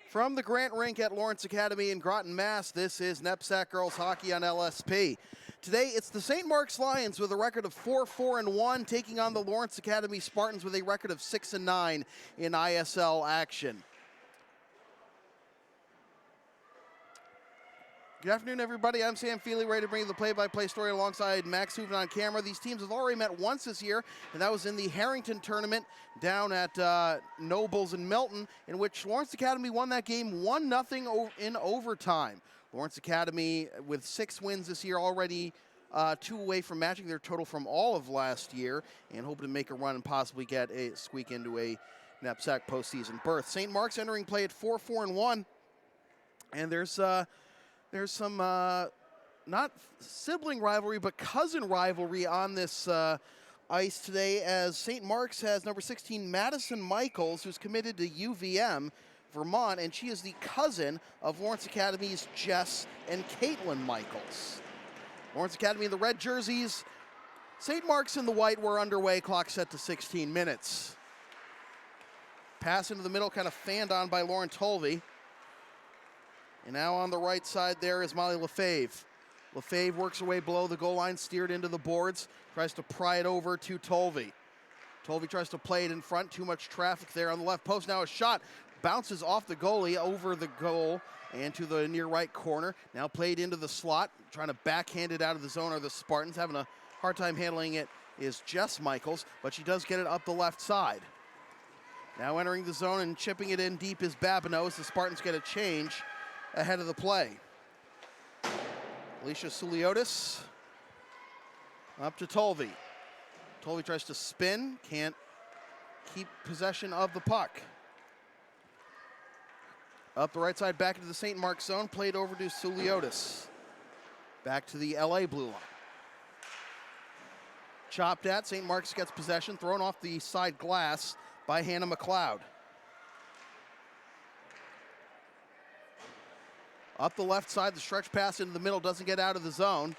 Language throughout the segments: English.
From the Grant Rink at Lawrence Academy in Groton, Mass., this is NEPSAC Girls Hockey on LSP. Today, it's the St. Mark's Lions with a record of 4-4-1, taking on the Lawrence Academy Spartans with a record of 6-9 in ISL action. Good afternoon, everybody. I'm Sam Feely, ready to bring you the play-by-play story alongside Max Hooven on camera. These teams have already met once this year, and that was in the Harrington tournament down at Nobles in Milton, in which Lawrence Academy won that game 1-0 in overtime. Lawrence Academy with 6 wins this year, already 2 away from matching their total from all of last year, and hoping to make a run and possibly get a squeak into a NEPSAC postseason berth. St. Mark's entering play at 4-4-1, and there's some, not sibling rivalry, but cousin rivalry on this ice today, as St. Mark's has number 16, Madison Michaels, who's committed to UVM, Vermont, and she is the cousin of Lawrence Academy's Jess and Caitlin Michaels. Lawrence Academy in the red jerseys, St. Mark's in the white. We're underway, clock set to 16 minutes. Pass into the middle, kind of fanned on by Lauren Tolvey. And now on the right side there is Molly Lefebvre. Lefebvre works her way below the goal line, steered into the boards, tries to pry it over to Tolvey. Tolvey tries to play it in front, too much traffic there on the left post. Now a shot bounces off the goalie over the goal and to the near right corner. Now played into the slot, trying to backhand it out of the zone are the Spartans. Having a hard time handling it is Jess Michaels, but she does get it up the left side. Now entering the zone and chipping it in deep is Babineau as the Spartans get a change ahead of the play. Alicia Suliotis up to Tolvey. Tolvey tries to spin, can't keep possession of the puck. Up the right side, back into the St. Mark's zone, played over to Suliotis. Back to the LA blue line. Chopped at, St. Mark's gets possession, thrown off the side glass by Hannah McLeod. Up the left side, the stretch pass into the middle doesn't get out of the zone,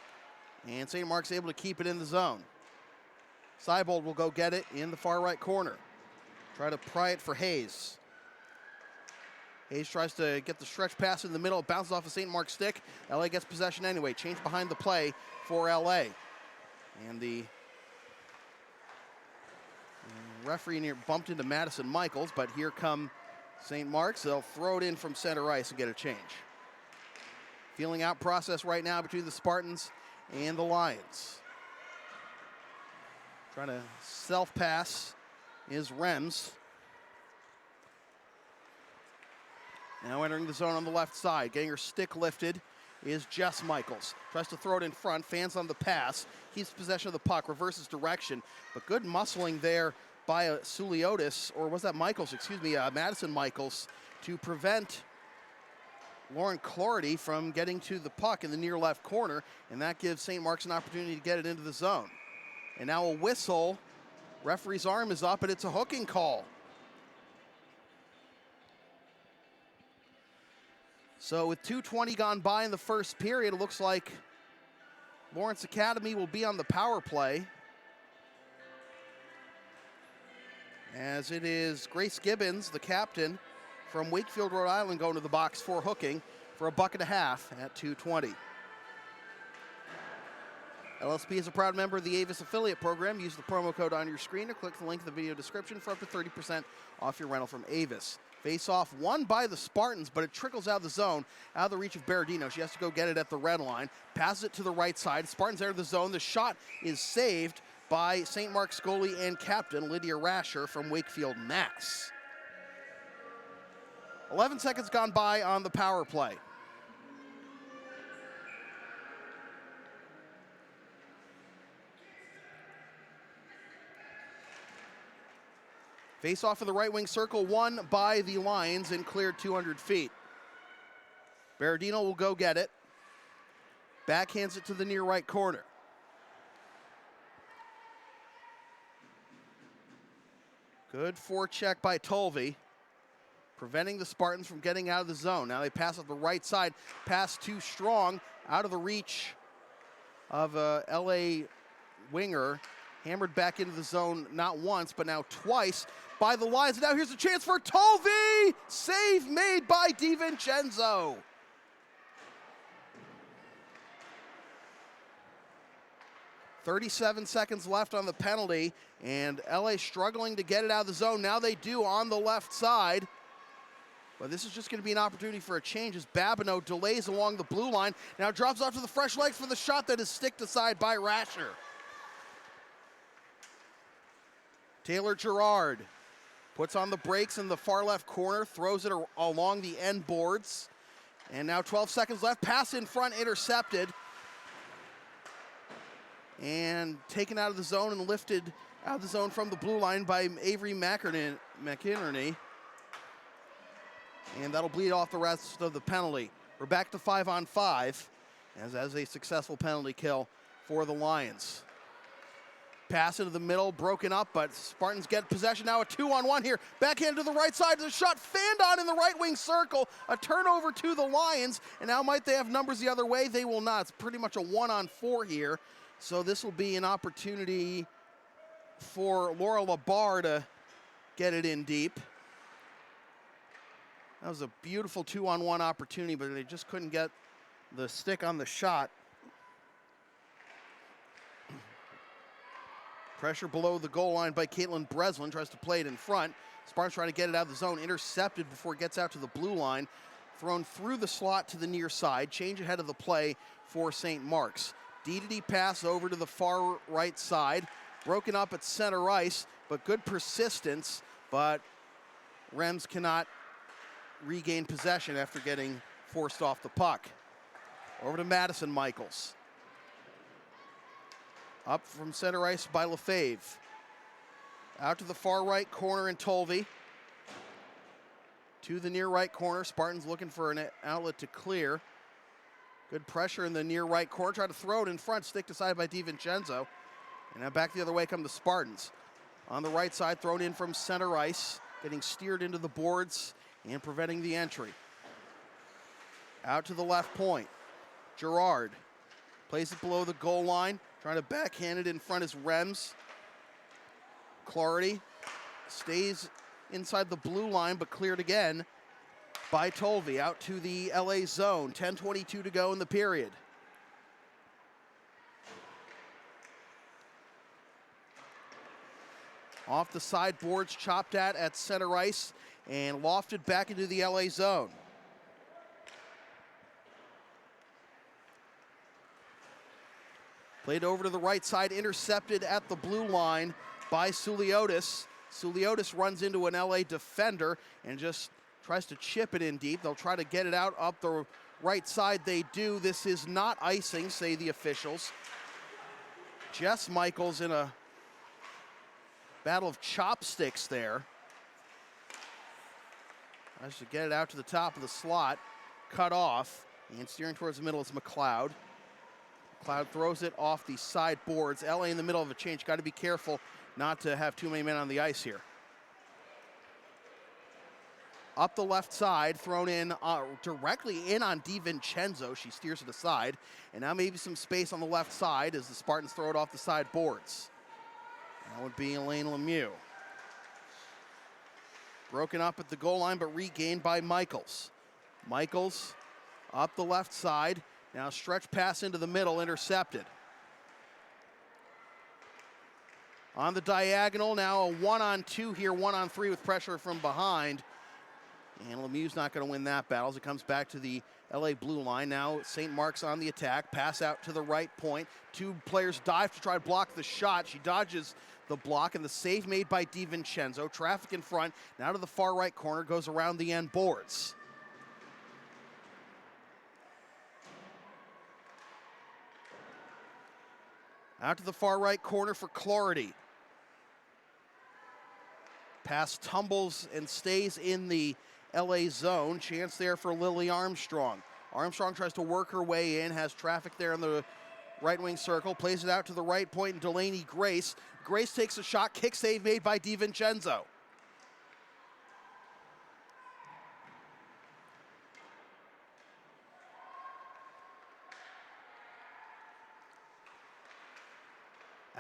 and St. Mark's able to keep it in the zone. Seibold will go get it in the far right corner. Try to pry it for Hayes. Hayes tries to get the stretch pass in the middle. It bounces off a St. Mark's stick. LA gets possession anyway. Change behind the play for LA. And the referee near bumped into Madison Michaels, but here come St. Mark's. They'll throw it in from center ice and get a change. Feeling out process right now between the Spartans and the Lions. Trying to self-pass is Rems. Now entering the zone on the left side. Getting her stick lifted is Jess Michaels. Tries to throw it in front, fans on the pass, keeps possession of the puck, reverses direction, but good muscling there by Suliotis, or was that Michaels, excuse me, Madison Michaels, to prevent Lauren Clardy from getting to the puck in the near left corner, and that gives St. Mark's an opportunity to get it into the zone. And now a whistle. Referee's arm is up, and it's a hooking call. So with 2:20 gone by in the first period, it looks like Lawrence Academy will be on the power play, as it is Grace Gibbons, the captain from Wakefield, Rhode Island, going to the box for hooking for a bucket and a half at 2:20. LSP is a proud member of the Avis affiliate program. Use the promo code on your screen or click the link in the video description for up to 30% off your rental from Avis. Face-off won by the Spartans, but it trickles out of the zone, out of the reach of Berardino. She has to go get it at the red line, passes it to the right side. Spartans enter the zone. The shot is saved by St. Mark's goalie and captain Lydia Rasher from Wakefield, Mass. 11 seconds gone by on the power play. Face off in the right wing circle, won by the Lions and cleared 200 feet. Berardino will go get it. Backhands it to the near right corner. Good forecheck by Tolvey, preventing the Spartans from getting out of the zone. Now they pass off the right side, pass too strong, out of the reach of a LA winger Hammered back into the zone not once, but now twice by the Lions. And now here's a chance for Tolvi! Save made by DiVincenzo. 37 seconds left on the penalty, and LA struggling to get it out of the zone. Now they do on the left side. But this is just going to be an opportunity for a change as Babineau delays along the blue line. Now drops off to the fresh legs for the shot that is sticked aside by Rasher. Taylor Gerard puts on the brakes in the far left corner, throws it along the end boards. And now 12 seconds left, pass in front, intercepted. And taken out of the zone and lifted out of the zone from the blue line by Avery McInerney. And that'll bleed off the rest of the penalty. We're back to 5-on-5 as a successful penalty kill for the Lions. Pass into the middle, broken up, but Spartans get possession now, a 2-on-1 here. Backhand to the right side, the shot fanned on in the right wing circle. A turnover to the Lions, and now might they have numbers the other way? They will not. It's pretty much a 1-on-4 here. So this will be an opportunity for Laura Labar to get it in deep. That was a beautiful 2-on-1 opportunity, but they just couldn't get the stick on the shot. Pressure below the goal line by Caitlin Breslin, tries to play it in front. Spartans trying to get it out of the zone, intercepted before it gets out to the blue line. Thrown through the slot to the near side, change ahead of the play for St. Mark's. D-to-D pass over to the far right side, broken up at center ice, but good persistence, but Rems cannot regain possession after getting forced off the puck. Over to Madison Michaels. Up from center ice by Lefebvre. Out to the far right corner and Tolvi. To the near right corner, Spartans looking for an outlet to clear. Good pressure in the near right corner, try to throw it in front, sticked aside by DiVincenzo. And now back the other way come the Spartans. On the right side, thrown in from center ice, getting steered into the boards and preventing the entry. Out to the left point, Gerard plays it below the goal line, trying to backhand it in front is Rems. Clarity stays inside the blue line, but cleared again by Tolvi. Out to the LA zone, 10:22 to go in the period. Off the sideboards, chopped at center ice, and lofted back into the LA zone. Played over to the right side, intercepted at the blue line by Suliotis. Suliotis runs into an LA defender and just tries to chip it in deep. They'll try to get it out up the right side. They do. This is not icing, say the officials. Jess Michaels in a battle of chopsticks there. Tries to get it out to the top of the slot. Cut off. And steering towards the middle is McLeod. McLeod throws it off the side boards. LA in the middle of a change. Got to be careful not to have too many men on the ice here. Up the left side, thrown in directly in on DiVincenzo. She steers it aside. And now maybe some space on the left side as the Spartans throw it off the side boards. That would be Elaine Lemieux. Broken up at the goal line, but regained by Michaels. Michaels up the left side. Now stretch pass into the middle, intercepted. On the diagonal, now a 1-on-2 here, 1-on-3 with pressure from behind. And Lemieux's not going to win that battle as it comes back to the LA blue line. Now St. Mark's on the attack, pass out to the right point. Two players dive to try to block the shot. She dodges the block, and the save made by DiVincenzo. Traffic in front, now to the far right corner, goes around the end boards. Out to the far right corner for Clarity. Pass tumbles and stays in the LA zone. Chance there for Lily Armstrong. Armstrong tries to work her way in, has traffic there in the right wing circle, plays it out to the right point, and Delaney Grace. Grace takes a shot, kick save made by DiVincenzo.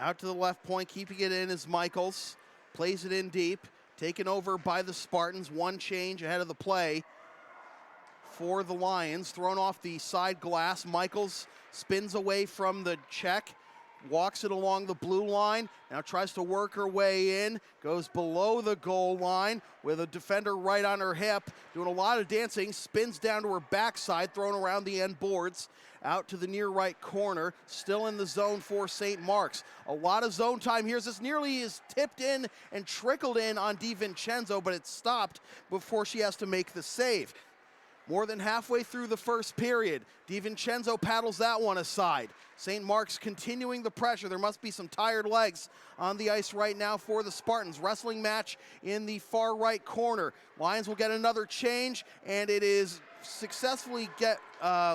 Out to the left point, keeping it in is Michaels. Plays it in deep. Taken over by the Spartans. One change ahead of the play for the Lions. Thrown off the side glass. Michaels spins away from the check. Walks it along the blue line. Now tries to work her way in. Goes below the goal line with a defender right on her hip. Doing a lot of dancing. Spins down to her backside. Thrown around the end boards. Out to the near right corner. Still in the zone for St. Mark's. A lot of zone time here. This nearly is tipped in and trickled in on DiVincenzo, but it stopped before she has to make the save. More than halfway through the first period. DiVincenzo paddles that one aside. St. Mark's continuing the pressure. There must be some tired legs on the ice right now for the Spartans. Wrestling match in the far right corner. Lions will get another change, and it is successfully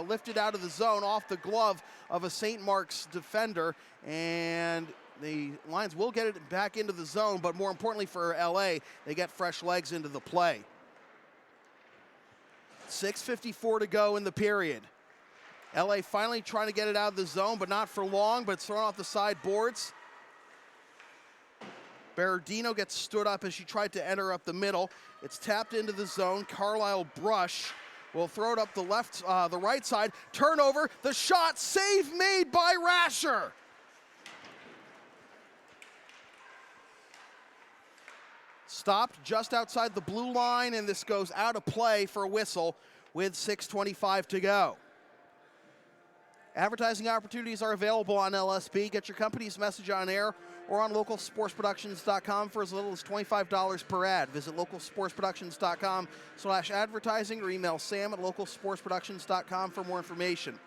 lifted out of the zone off the glove of a St. Mark's defender, and the Lions will get it back into the zone, but more importantly for LA, they get fresh legs into the play. 6:54 to go in the period. LA finally trying to get it out of the zone, but not for long, but it's thrown off the side boards. Berardino gets stood up as she tried to enter up the middle. It's tapped into the zone. Carlisle Brush will throw it up the right side. Turnover, the shot, save made by Rasher. Stopped just outside the blue line, and this goes out of play for a whistle with 6:25 to go. Advertising opportunities are available on LSP. Get your company's message on air or on localsportsproductions.com for as little as $25 per ad. Visit localsportsproductions.com/advertising or email sam@localsportsproductions.com for more information.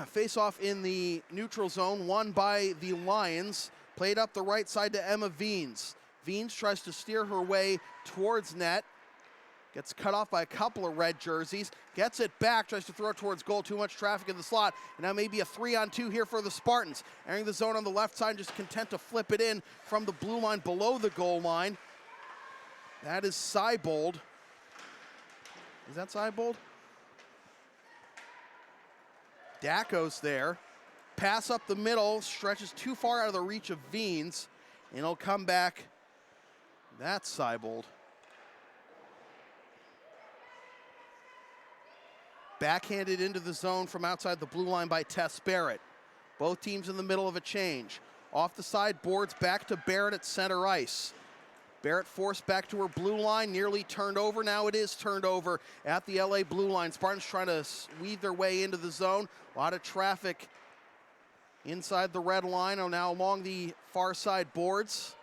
Face-off in the neutral zone, won by the Lions. Played up the right side to Emma Veens. Veens tries to steer her way towards net. Gets cut off by a couple of red jerseys. Gets it back, tries to throw it towards goal. Too much traffic in the slot. And now maybe a 3-on-2 here for the Spartans. Entering the zone on the left side, just content to flip it in from the blue line below the goal line. That is Seibold. Is that Seibold? Daco's there. Pass up the middle, stretches too far out of the reach of Veens. And it'll come back. That's Seibold. Backhanded into the zone from outside the blue line by Tess Barrett. Both teams in the middle of a change. Off the side boards, back to Barrett at center ice. Barrett forced back to her blue line, nearly turned over. Now it is turned over at the LA blue line. Spartans trying to weave their way into the zone. A lot of traffic inside the red line. Now along the far side boards.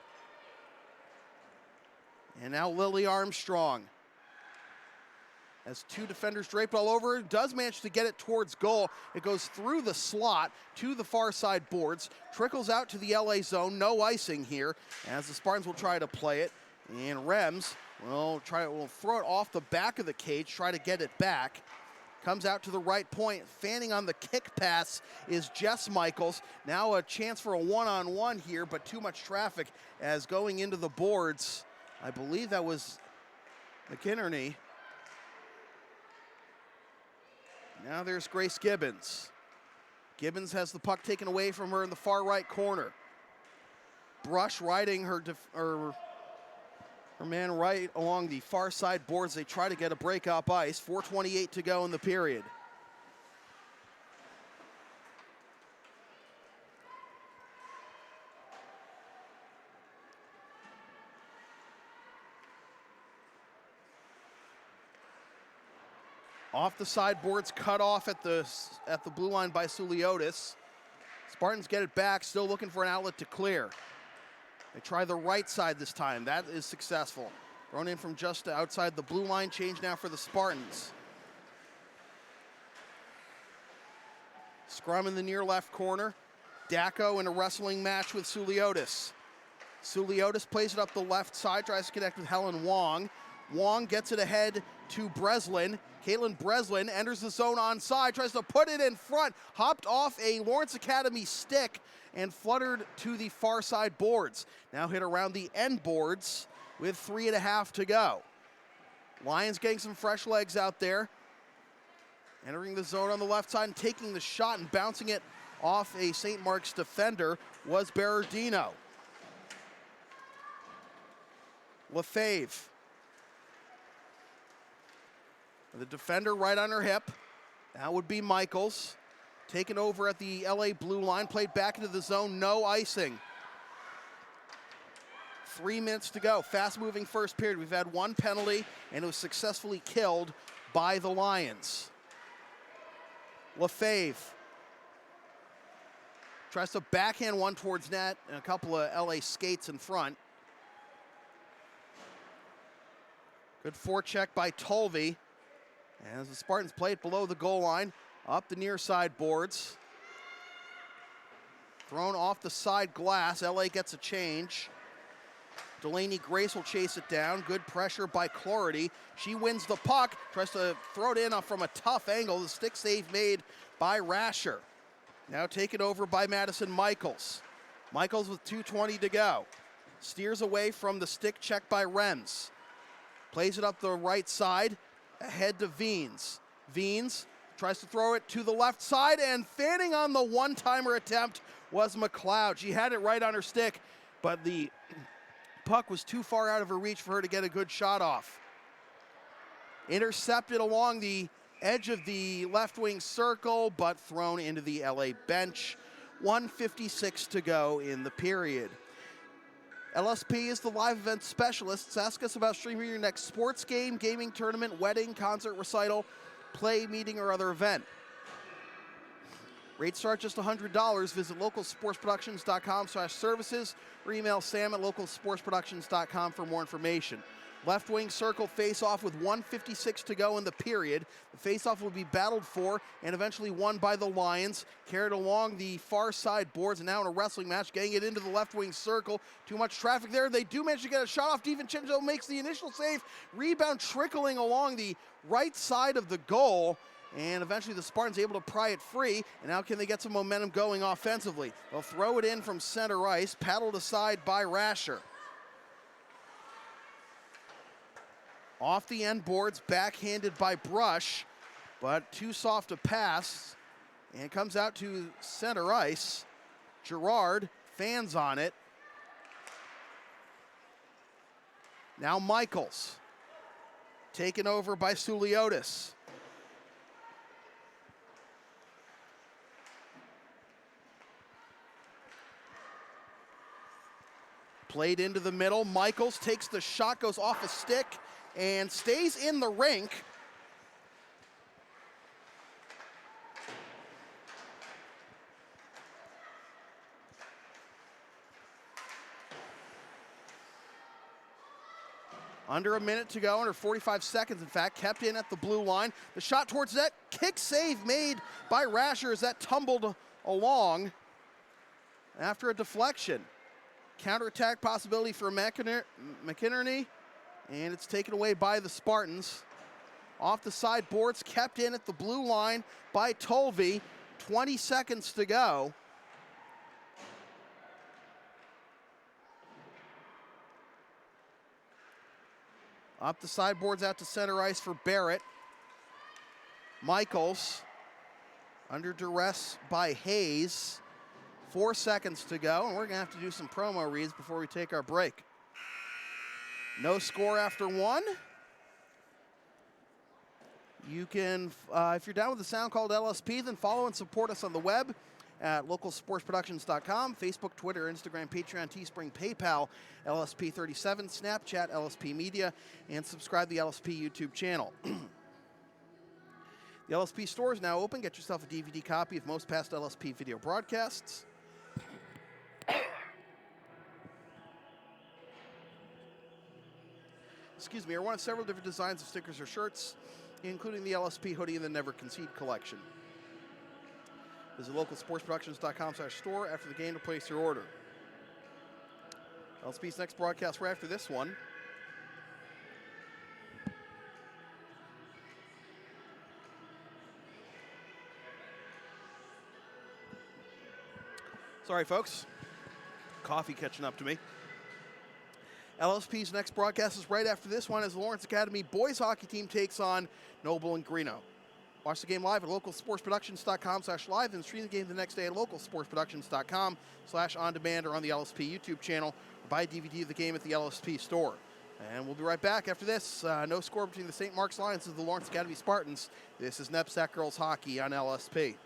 And now Lily Armstrong. As two defenders draped all over her, does manage to get it towards goal. It goes through the slot to the far side boards, trickles out to the LA zone. No icing here, as the Spartans will try to play it. And Rems will throw it off the back of the cage, try to get it back. Comes out to the right point. Fanning on the kick pass is Jess Michaels. Now a chance for a one-on-one here, but too much traffic as going into the boards. I believe that was McInerney. Now there's Grace Gibbons. Gibbons has the puck taken away from her in the far right corner. Brush riding her man right along the far side boards. They try to get a break up ice. 4:28 to go in the period. Off the sideboards, cut off at the blue line by Suliotis. Spartans get it back, still looking for an outlet to clear. They try the right side this time. That is successful. Thrown in from just outside the blue line. Change now for the Spartans. Scrum in the near left corner. Daco in a wrestling match with Suliotis. Suliotis plays it up the left side, tries to connect with Helen Wong. Wong gets it ahead to Breslin. Caitlin Breslin enters the zone onside, tries to put it in front, hopped off a Lawrence Academy stick and fluttered to the far side boards. Now hit around the end boards with 3.5 to go. Lions getting some fresh legs out there. Entering the zone on the left side and taking the shot and bouncing it off a St. Mark's defender. was Berardino. Lefebvre. The defender right on her hip. That would be Michaels. Taken over at the LA blue line, played back into the zone, no icing. 3 minutes to go, fast-moving first period. We've had one penalty, and it was successfully killed by the Lions. Lefebvre tries to backhand one towards net, and a couple of LA skates in front. Good forecheck by Tolvey. As the Spartans play it below the goal line, up the near side boards. Thrown off the side glass, LA gets a change. Delaney Grace will chase it down. Good pressure by Clority. She wins the puck, tries to throw it in from a tough angle. The stick save made by Rasher. Now taken over by Madison Michaels. Michaels with 2:20 to go. Steers away from the stick check by Rems. Plays it up the right side, ahead to Veens. Veens tries to throw it to the left side, and fanning on the one-timer attempt was McLeod. She had it right on her stick, but the puck was too far out of her reach for her to get a good shot off. Intercepted along the edge of the left wing circle, but thrown into the LA bench. 1:56 to go in the period. LSP is the live event specialist. Ask us about streaming your next sports game, gaming tournament, wedding, concert, recital, play, meeting, or other event. Rates start just $100. Visit localsportsproductions.com/services or email sam@localsportsproductions.com for more information. Left wing circle face-off with 1:56 to go in the period. The face-off will be battled for and eventually won by the Lions. Carried along the far side boards and now in a wrestling match, getting it into the left wing circle. Too much traffic there. They do manage to get a shot off. DiVincenzo makes the initial save. Rebound trickling along the right side of the goal. And eventually the Spartans able to pry it free. And now can they get some momentum going offensively? They'll throw it in from center ice, paddled aside by Rasher. Off the end boards, backhanded by Brush, but too soft a pass. And comes out to center ice. Gerard fans on it. Now Michaels. Taken over by Suliotis. Played into the middle. Michaels takes the shot, goes off a stick, and stays in the rink. Under a minute to go, under 45 seconds, in fact, kept in at the blue line. The shot towards net, kick save made by Rasher as that tumbled along after a deflection. Counterattack possibility for McInerney, and it's taken away by the Spartans. Off the side boards, kept in at the blue line by Tolvey. 20 seconds to go. Up the sideboards out to center ice for Barrett. Michaels under duress by Hayes. 4 seconds to go, and we're going to have to do some promo reads before we take our break. No score after one. You can, if you're down with the sound called LSP, then follow and support us on the web at localsportsproductions.com, Facebook, Twitter, Instagram, Patreon, Teespring, PayPal, LSP37, Snapchat, LSP Media, and subscribe to the LSP YouTube channel. The LSP store is now open. Get yourself a DVD copy of most past LSP video broadcasts. Excuse me, are one of several different designs of stickers or shirts, including the LSP hoodie and the Never Concede Collection. Visit localsportsproductions.com/store after the game to place your order. LSP's next broadcast right after this one. Sorry, folks. Coffee catching up to me. LSP's next broadcast is right after this one as the Lawrence Academy boys hockey team takes on Noble and Greeno. Watch the game live at localsportsproductions.com/live and stream the game the next day at localsportsproductions.com/on-demand or on the LSP YouTube channel. Or buy a DVD of the game at the LSP store. And we'll be right back after this. No score between the St. Mark's Lions and the Lawrence Academy Spartans. This is NEPSAC Girls Hockey on LSP.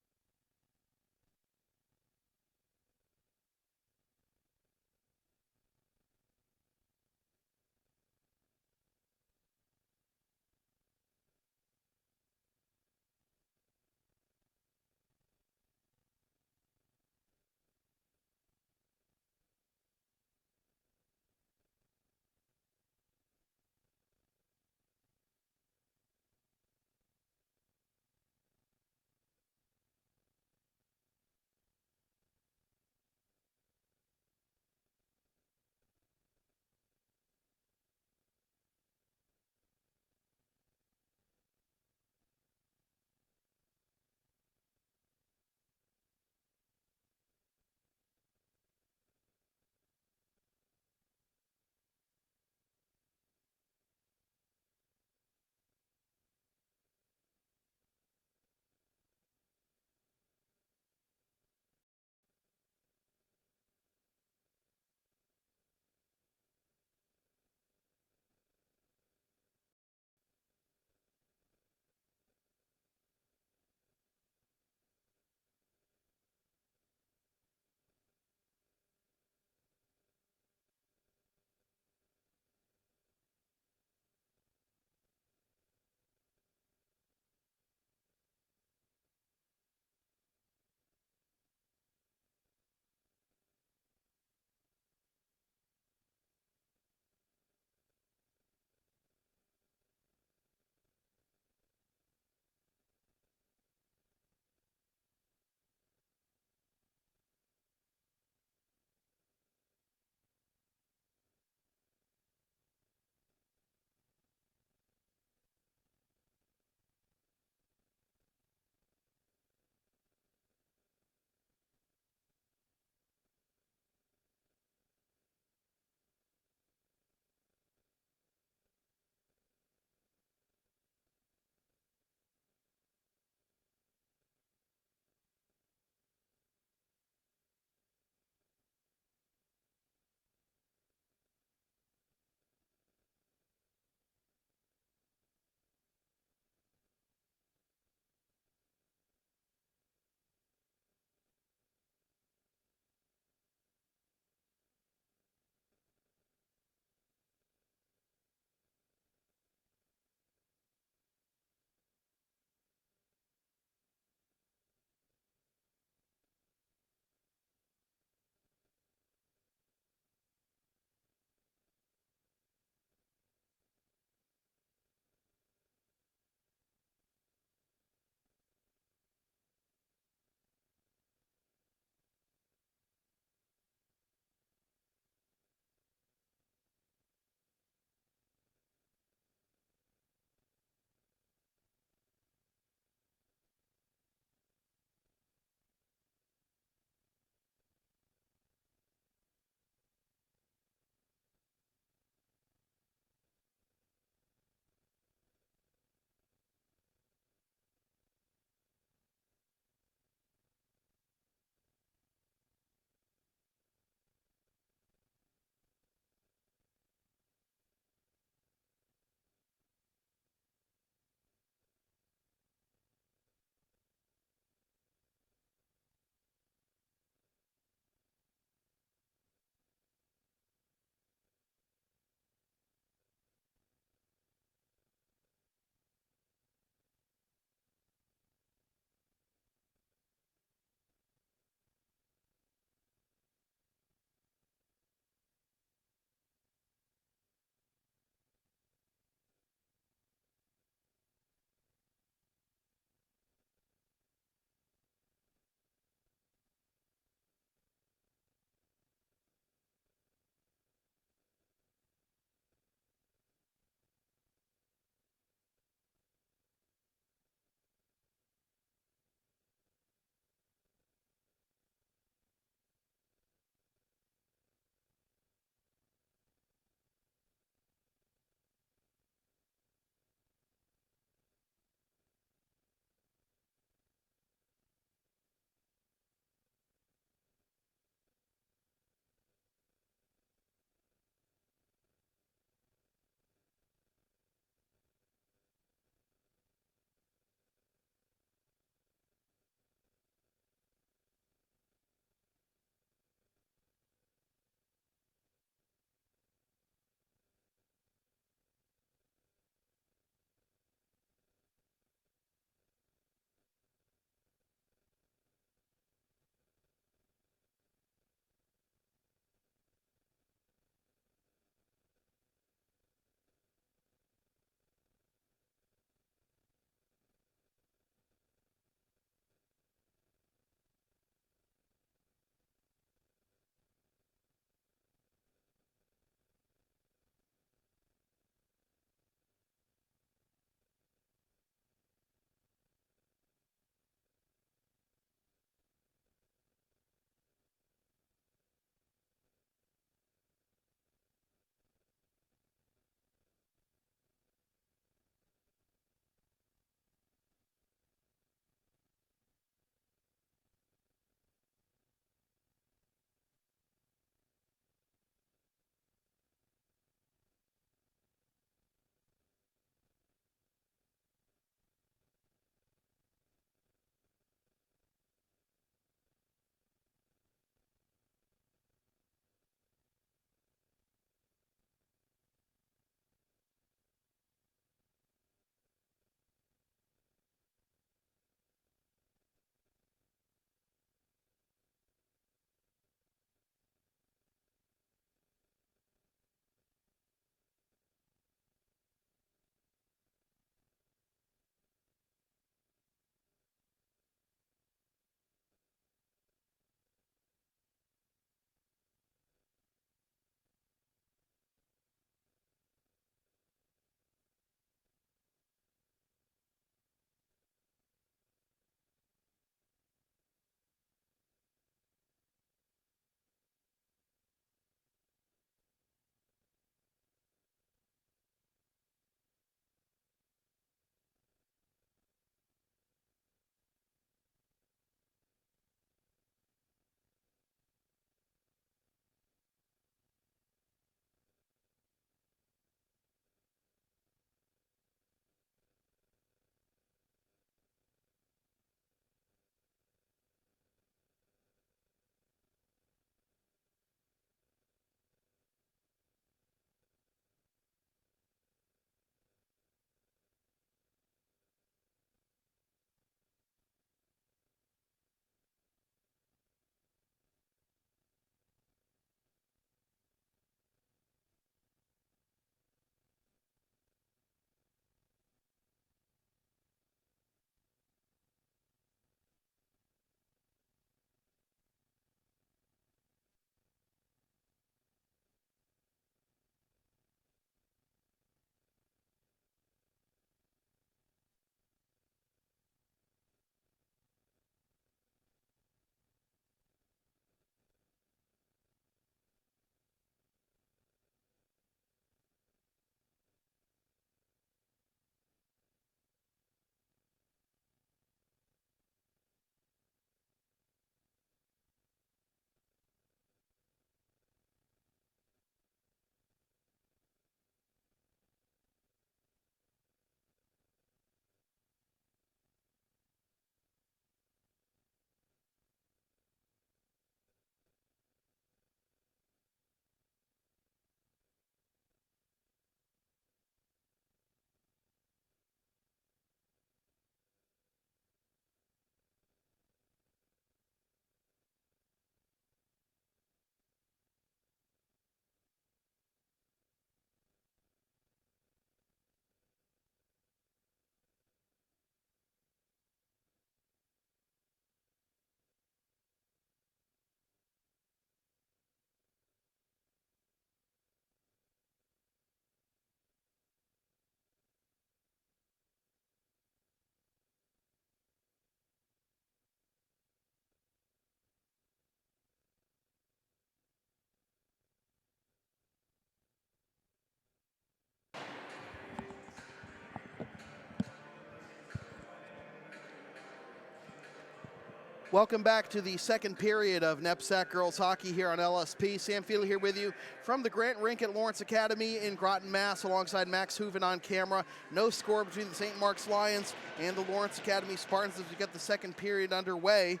Welcome back to the second period of NEPSAC girls hockey here on LSP. Sam Feely here with you from the Grant Rink at Lawrence Academy in Groton, Mass, alongside Max Hooven on camera. No score between the St. Mark's Lions and the Lawrence Academy Spartans as we get the second period underway.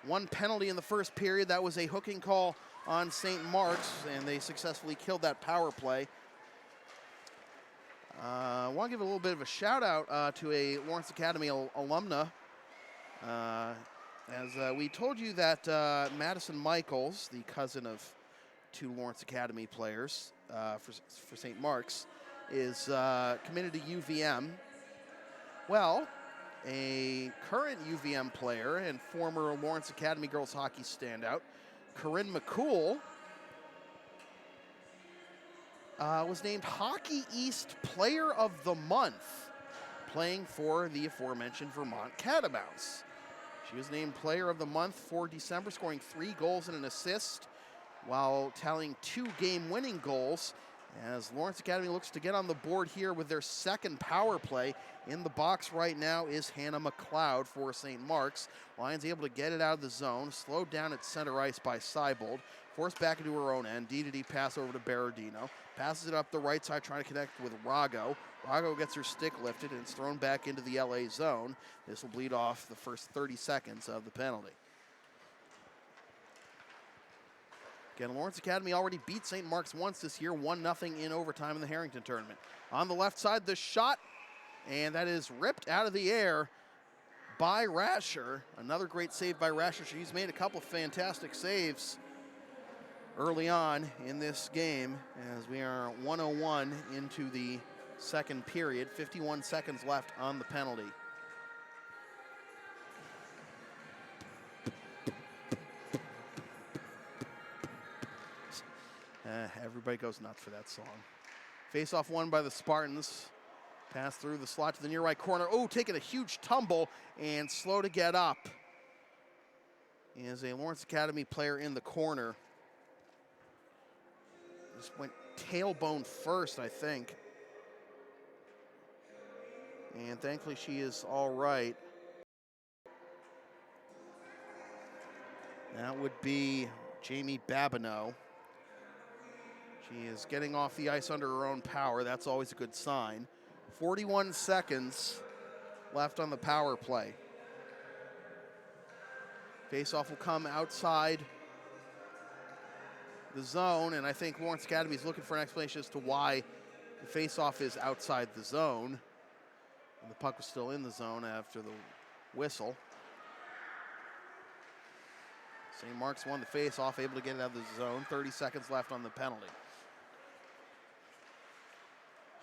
One penalty in the first period. That was a hooking call on St. Mark's, and they successfully killed that power play. I want to give a little bit of a shout out to a Lawrence Academy alumna. As we told you that Madison Michaels, the cousin of two Lawrence Academy players for St. Mark's, is committed to UVM. Well, a current UVM player and former Lawrence Academy girls hockey standout, Corinne McCool, was named Hockey East Player of the Month, playing for the aforementioned Vermont Catamounts. She was named Player of the Month for December, scoring 3 goals and an assist while tallying 2 game-winning goals, as Lawrence Academy looks to get on the board here with their second power play. In the box right now is Hannah McLeod for St. Mark's. Lions able to get it out of the zone, slowed down at center ice by Seibold, forced back into her own end. D-to-D pass over to Berardino. Passes it up the right side, trying to connect with Rago. Rago gets her stick lifted, and it's thrown back into the LA zone. This will bleed off the first 30 seconds of the penalty. Again, Lawrence Academy already beat St. Mark's once this year, 1-0 in overtime in the Harrington tournament. On the left side, the shot, and that is ripped out of the air by Rasher. Another great save by Rasher. She's made a couple fantastic saves early on in this game, as we are 1:01 into the second period, 51 seconds left on the penalty. Everybody goes nuts for that song. Face-off won by the Spartans. Pass through the slot to the near right corner. Oh, taking a huge tumble and slow to get up is a Lawrence Academy player in the corner. Just went tailbone first, I think. And thankfully she is all right. That would be Jamie Babineau. She is getting off the ice under her own power. That's always a good sign. 41 seconds left on the power play. Faceoff will come outside the zone, and I think Lawrence Academy is looking for an explanation as to why the faceoff is outside the zone. And the puck was still in the zone after the whistle. St. Mark's won the faceoff, able to get it out of the zone. 30 seconds left on the penalty.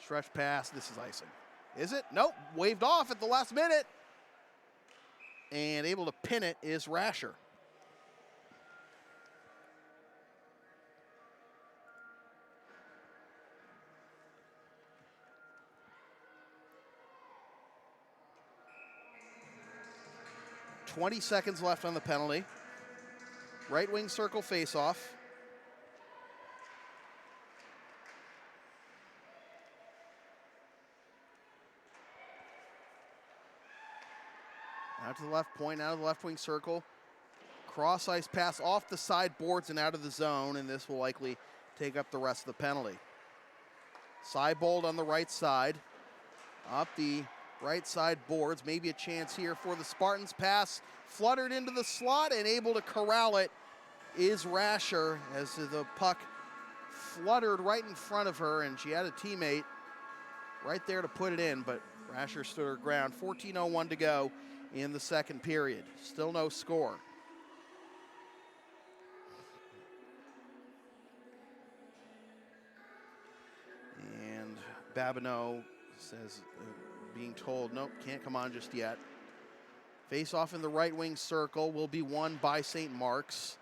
Stretch pass, this is icing. Is it? Nope, waved off at the last minute. And able to pin it is Rasher. .20 seconds left on the penalty. Right wing circle face-off. Out to the left point, out of the left wing circle. Cross ice pass off the side boards and out of the zone, and this will likely take up the rest of the penalty. Seibold on the right side. Up the right side boards. Maybe a chance here for the Spartans. Pass fluttered into the slot, and able to corral it is Rasher, as the puck fluttered right in front of her, and she had a teammate right there to put it in, but Rasher stood her ground. 14:01 to go in the second period. Still no score. And Babineau says, being told, nope, can't come on just yet. Face off in the right wing circle will be won by St. Mark's.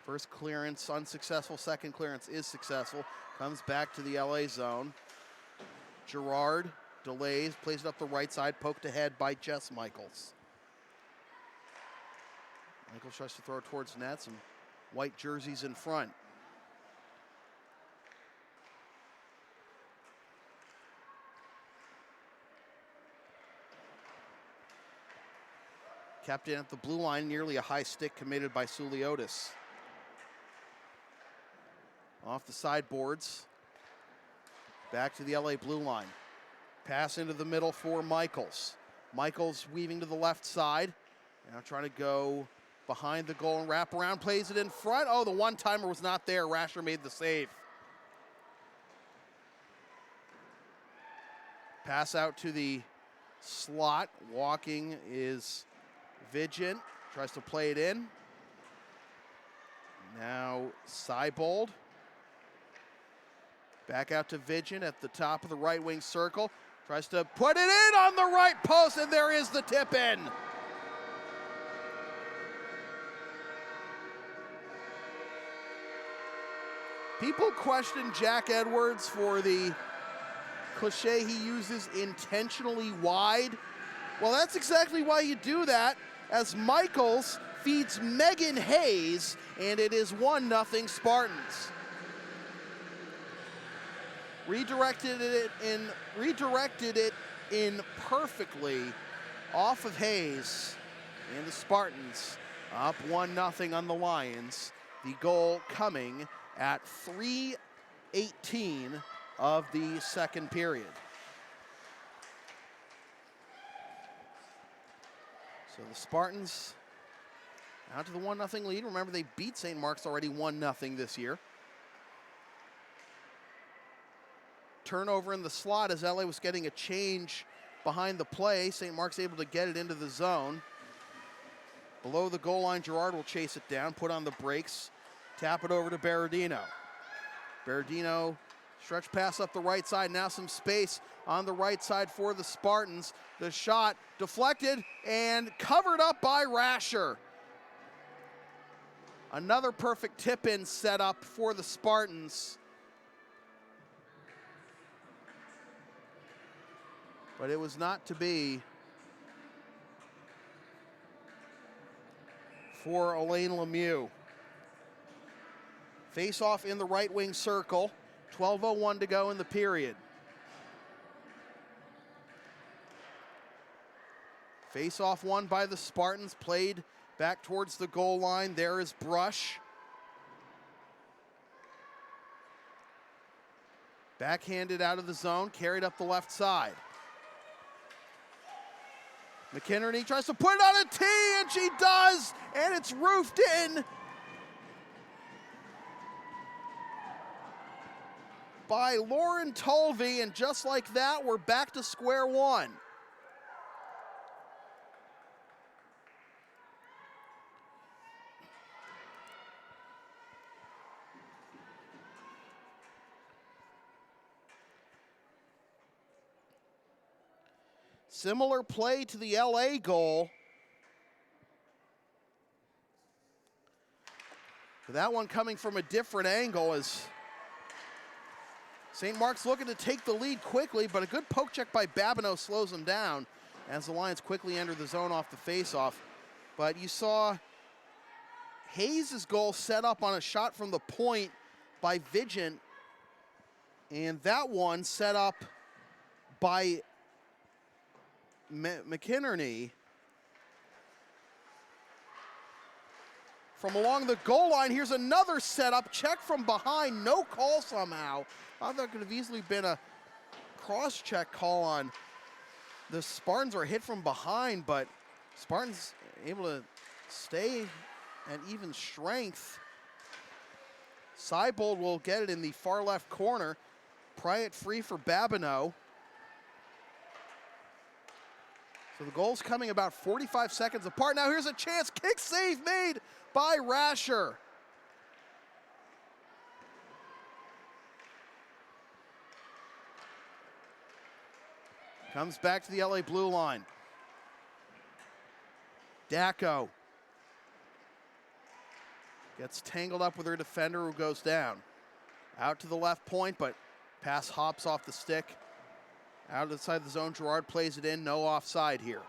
First clearance unsuccessful, second clearance is successful. Comes back to the LA zone. Gerard delays, plays it up the right side, poked ahead by Jess Michaels. Michaels tries to throw it towards net, some white jerseys in front. kept in at the blue line, nearly a high stick committed by Suliotis. Off the sideboards, back to the LA blue line. Pass into the middle for Michaels. Michaels weaving to the left side. Now trying to go behind the goal and wrap around, plays it in front. Oh, the one-timer was not there. Rasher made the save. Pass out to the slot. Walking is Vigent. Tries to play it in. Now Seibold. Back out to Vigent at the top of the right wing circle. Tries to put it in on the right post, and there is the tip in. People question Jack Edwards for the cliche he uses, intentionally wide. Well, that's exactly why you do that, as Michaels feeds Megan Hayes, and it is 1-0 Spartans. Redirected it in perfectly off of Hayes, and the Spartans up 1-0 on the Lions. The goal coming at 3:18 of the second period. So the Spartans out to the 1-0 lead. Remember, they beat St. Mark's already 1-0 this year. Turnover in the slot as LA was getting a change behind the play. St. Mark's able to get it into the zone. Below the goal line, Gerard will chase it down, put on the brakes, tap it over to Berardino. Berardino, stretch pass up the right side. Now some space on the right side for the Spartans. The shot deflected and covered up by Rasher. Another perfect tip-in setup for the Spartans. But it was not to be for Elaine Lemieux. Face off in the right wing circle. 12:01 to go in the period. Face off won by the Spartans, played back towards the goal line. There is Brush. Backhanded out of the zone, carried up the left side. McInerney tries to put it on a tee, and she does, and it's roofed in by Lauren Tolvey, and just like that, we're back to square one. Similar play to the LA goal. That one coming from a different angle as St. Mark's looking to take the lead quickly, but a good poke check by Babineau slows them down as the Lions quickly enter the zone off the faceoff. But you saw Hayes' goal set up on a shot from the point by Vigent, and that one set up by McInerney from along the goal line. Here's another setup, check from behind, no call somehow. I thought that could have easily been a cross-check call on the Spartans, or hit from behind, but Spartans able to stay at even strength. Seibold will get it in the far left corner, pry it free for Babineau. So the goal's coming about 45 seconds apart. Now here's a chance, kick save made by Rasher. Comes back to the LA blue line. Dacko gets tangled up with her defender, who goes down. Out to the left point, but pass hops off the stick. Out inside the zone, Gerard plays it in, no offside here.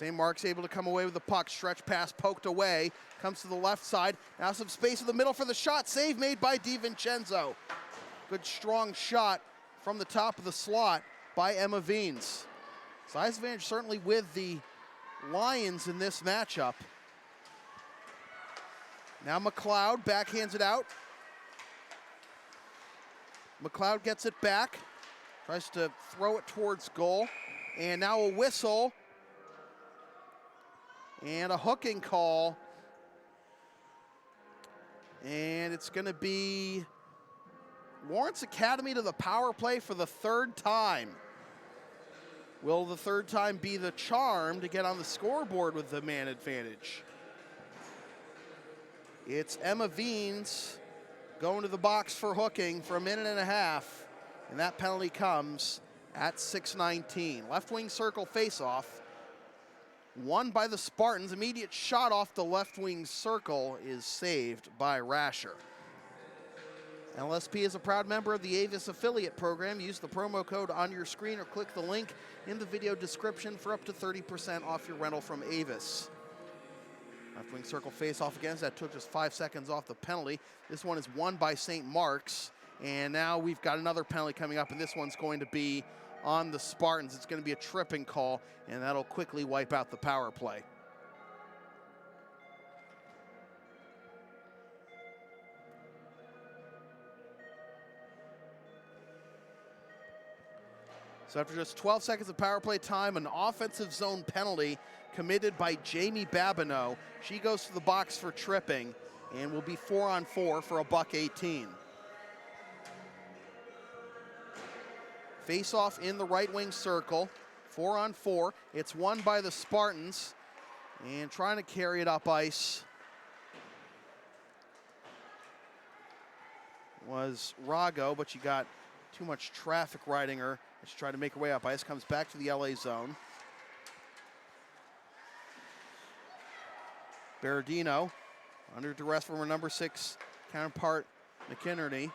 St. Mark's able to come away with the puck. Stretch pass poked away. Comes to the left side. Now some space in the middle for the shot. Save made by DiVincenzo. Good strong shot from the top of the slot by Emma Veens. Size advantage certainly with the Lions in this matchup. Now McLeod backhands it out. McLeod gets it back, tries to throw it towards goal, and now a whistle and a hooking call. And it's going to be Lawrence Academy to the power play for the third time. Will the third time be the charm to get on the scoreboard with the man advantage? It's Emma Veens going to the box for hooking for a minute and a half, and that penalty comes at 6:19. Left wing circle face-off, won by the Spartans. Immediate shot off the left wing circle is saved by Rasher. LSP is a proud member of the Avis affiliate program. Use the promo code on your screen or click the link in the video description for up to 30% off your rental from Avis. Left wing circle face off again. That took just 5 seconds off the penalty. This one is won by St. Mark's. And now we've got another penalty coming up, and this one's going to be on the Spartans. It's going to be a tripping call, and that'll quickly wipe out the power play. So after just 12 seconds of power play time, an offensive zone penalty committed by Jamie Babineau. She goes to the box for tripping and will be 4-on-4 for a $1.18. Face-off in the right wing circle, 4-on-4. It's won by the Spartans, and trying to carry it up ice was Rago, but she got too much traffic riding her. She tried to make her way up ice, comes back to the LA zone. Berardino under duress from her number 6 counterpart, McInerney.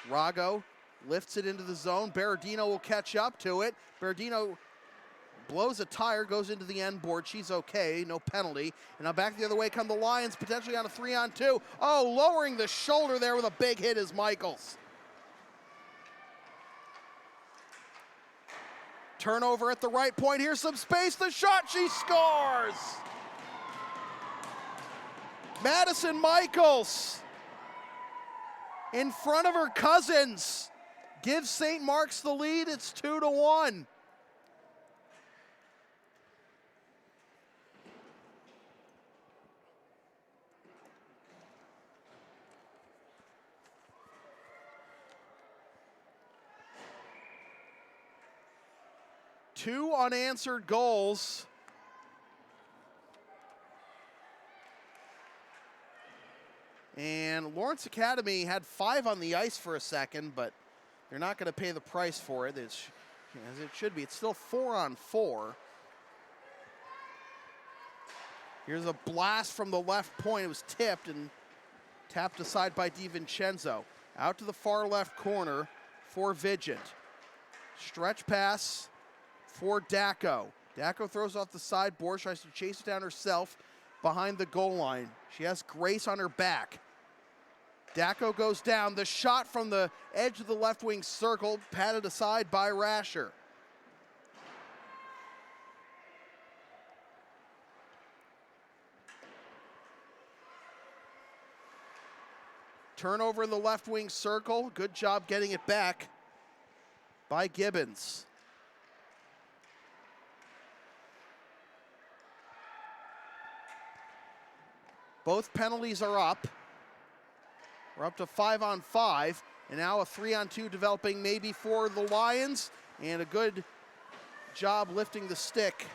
Rago lifts it into the zone. Berardino will catch up to it. Berardino blows a tire, goes into the end board. She's okay, no penalty. And now back the other way come the Lions, potentially on a 3-on-2. Oh, lowering the shoulder there with a big hit is Michaels. Turnover at the right point. Here's some space. The shot, she scores! Madison Michaels, in front of her cousins, gives St. Mark's the lead. It's 2-1. Two unanswered goals. And Lawrence Academy had 5 on the ice for a second, but they're not going to pay the price for it, as it should be. It's still 4-on-4. Here's a blast from the left point. It was tipped and tapped aside by DiVincenzo. Out to the far left corner for Vigent. Stretch pass for Dacko. Dacko throws off the sideboard, tries to chase it down herself behind the goal line. She has Grace on her back. Dacko goes down. The shot from the edge of the left wing circle, patted aside by Rasher. Turnover in the left wing circle. Good job getting it back by Gibbons. Both penalties are up. We're up to 5-on-5, and now a 3-on-2 developing maybe for the Lions, and a good job lifting the stick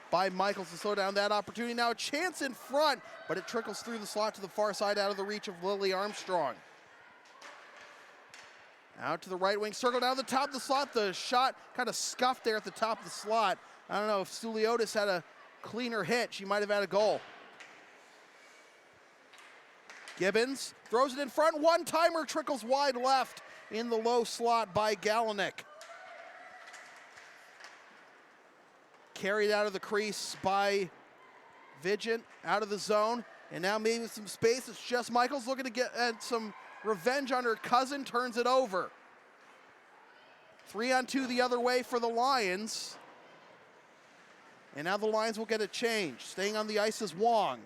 by Michaels to slow down that opportunity. Now a chance in front, but it trickles through the slot to the far side out of the reach of Lily Armstrong. Out to the right wing circle, down the top of the slot. The shot kind of scuffed there at the top of the slot. I don't know if Suliotis had a cleaner hit. She might have had a goal. Gibbons throws it in front. One-timer trickles wide left in the low slot by Galenik. Carried out of the crease by Vigent, out of the zone. And now maybe with some space, it's just Michaels looking to get at some revenge on her cousin, turns it over. 3-on-2 the other way for the Lions. And now the Lions will get a change. Staying on the ice is Wong.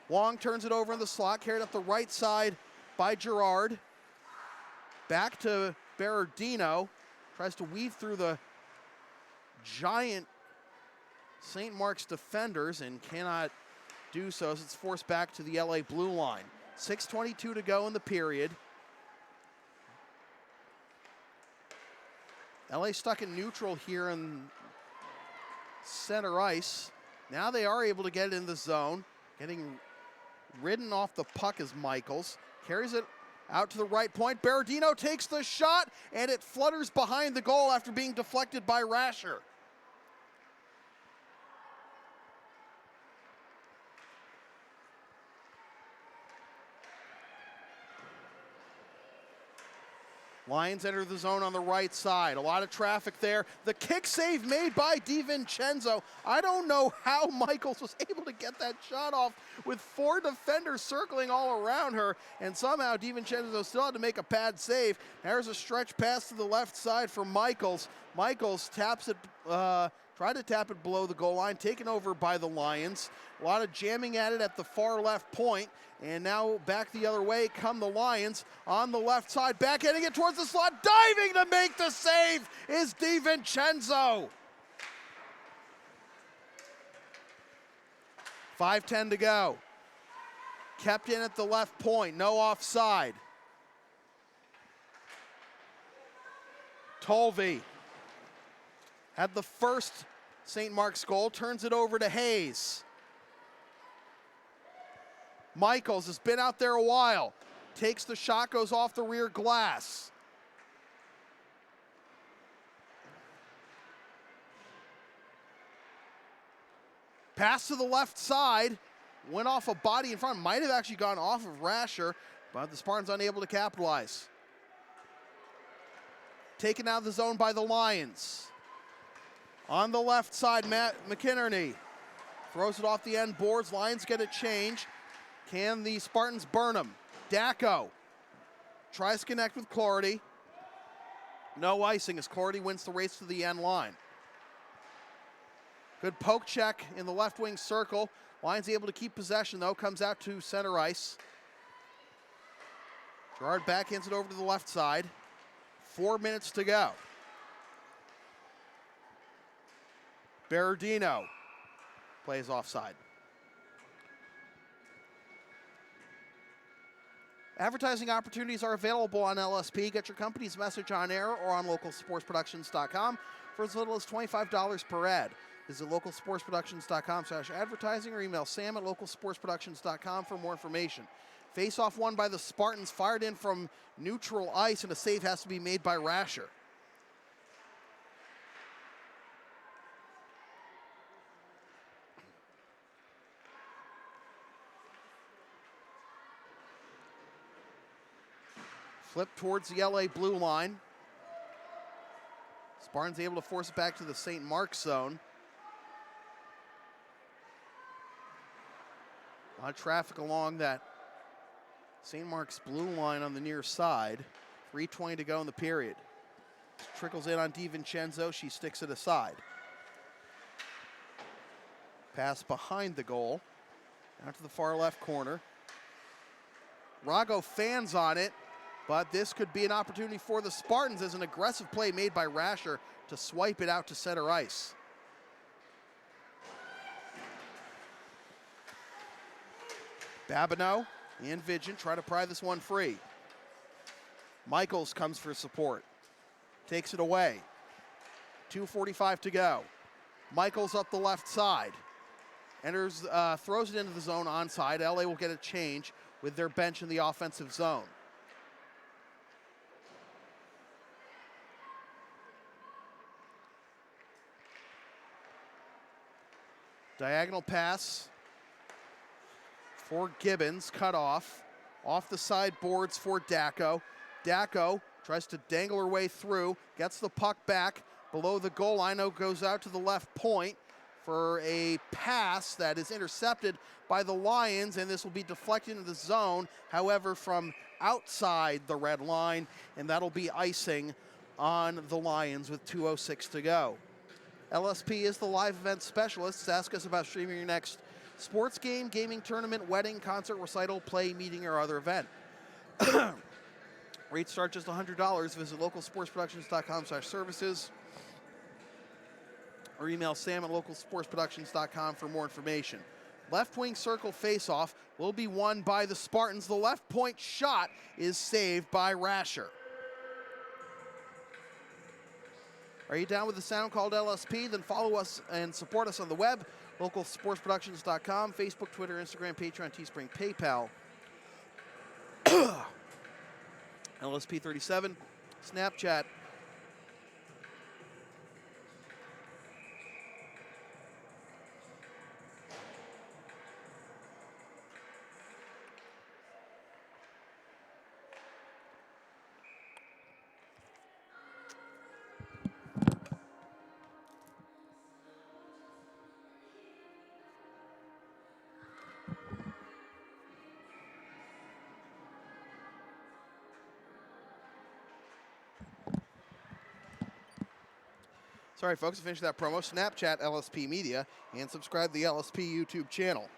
Wong turns it over in the slot, carried up the right side by Gerard. Back to Berardino. Tries to weave through the giant St. Mark's defenders and cannot do so as it's forced back to the LA blue line. 6:22 to go in the period. LA stuck in neutral here in center ice. Now they are able to get it in the zone. Getting ridden off the puck is Michaels. Carries it out to the right point. Berardino takes the shot, and it flutters behind the goal after being deflected by Rasher. Lions enter the zone on the right side. A lot of traffic there. The kick save made by DiVincenzo. I don't know how Michaels was able to get that shot off with 4 defenders circling all around her, and somehow DiVincenzo still had to make a pad save. There's a stretch pass to the left side for Michaels. Michaels taps it, tried to tap it below the goal line, taken over by the Lions. A lot of jamming at it at the far left point. And now back the other way come the Lions on the left side, backhanding it towards the slot, diving to make the save is DiVincenzo. 5:10 to go. Kept in at the left point, no offside. Tolvey had the first St. Mark's goal, turns it over to Hayes. Michaels has been out there a while. Takes the shot, goes off the rear glass. Pass to the left side. Went off a body in front. Might have actually gone off of Rasher, but the Spartans unable to capitalize. Taken out of the zone by the Lions. On the left side, Matt McInerney throws it off the end boards. Lions get a change. Can the Spartans burn him? Dacko tries to connect with Clardy. No icing as Clardy wins the race to the end line. Good poke check in the left wing circle. Lions able to keep possession though, comes out to center ice. Gerard backhands it over to the left side. 4 minutes to go. Berardino plays offside. Advertising opportunities are available on LSP. Get your company's message on air or on localsportsproductions.com for as little as $25 per ad. Visit localsportsproductions.com/advertising or email sam@localsportsproductions.com for more information. Face-off won by the Spartans, fired in from neutral ice, and a save has to be made by Rasher. Flip towards the LA blue line. Spartans able to force it back to the St. Mark's zone. A lot of traffic along that St. Mark's blue line on the near side. 3:20 to go in the period. Trickles in on DiVincenzo. She sticks it aside. Pass behind the goal. Out to the far left corner. Rago fans on it. But this could be an opportunity for the Spartans as an aggressive play made by Rasher to swipe it out to center ice. Babineau and Vigent try to pry this one free. Michaels comes for support. Takes it away. 2:45 to go. Michaels up the left side. Enters, throws it into the zone onside. LA will get a change with their bench in the offensive zone. Diagonal pass for Gibbons, cut off. Off the side boards for Dacko. Dacko tries to dangle her way through, gets the puck back below the goal line, goes out to the left point, for a pass that is intercepted by the Lions, and this will be deflected into the zone, however, from outside the red line, and that'll be icing on the Lions with 2:06 to go. LSP is the live event specialist. Ask us about streaming your next sports game, gaming tournament, wedding, concert, recital, play, meeting, or other event. Rates start just $100. Visit localsportsproductions.com/services or email sam@localsportsproductions.com for more information. Left wing circle faceoff will be won by the Spartans. The left point shot is saved by Rasher. Are you down with the sound called LSP? Then follow us and support us on the web, localsportsproductions.com, Facebook, Twitter, Instagram, Patreon, Teespring, PayPal. LSP37, Snapchat. Sorry, folks, to finish that promo, Snapchat LSP Media and subscribe to the LSP YouTube channel.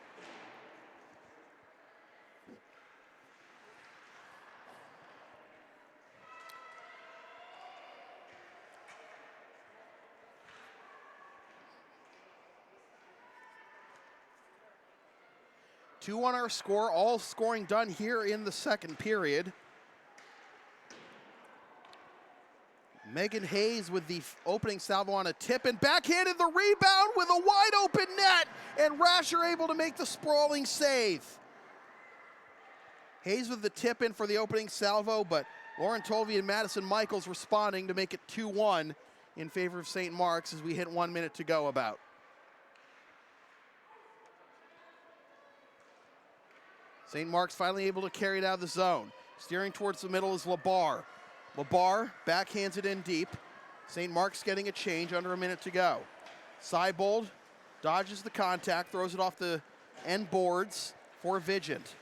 Two on our score, all scoring done here in the second period. Megan Hayes with the opening salvo on a tip and backhanded the rebound with a wide open net, and Rasher able to make the sprawling save. Hayes with the tip in for the opening salvo, but Lauren Tolvey and Madison Michaels responding to make it 2-1 in favor of St. Mark's as we hit 1 minute to go about. St. Mark's finally able to carry it out of the zone. Steering towards the middle is LeBar. LeBar backhands it in deep. St. Mark's getting a change, under a minute to go. Seibold dodges the contact, throws it off the end boards for Vigent.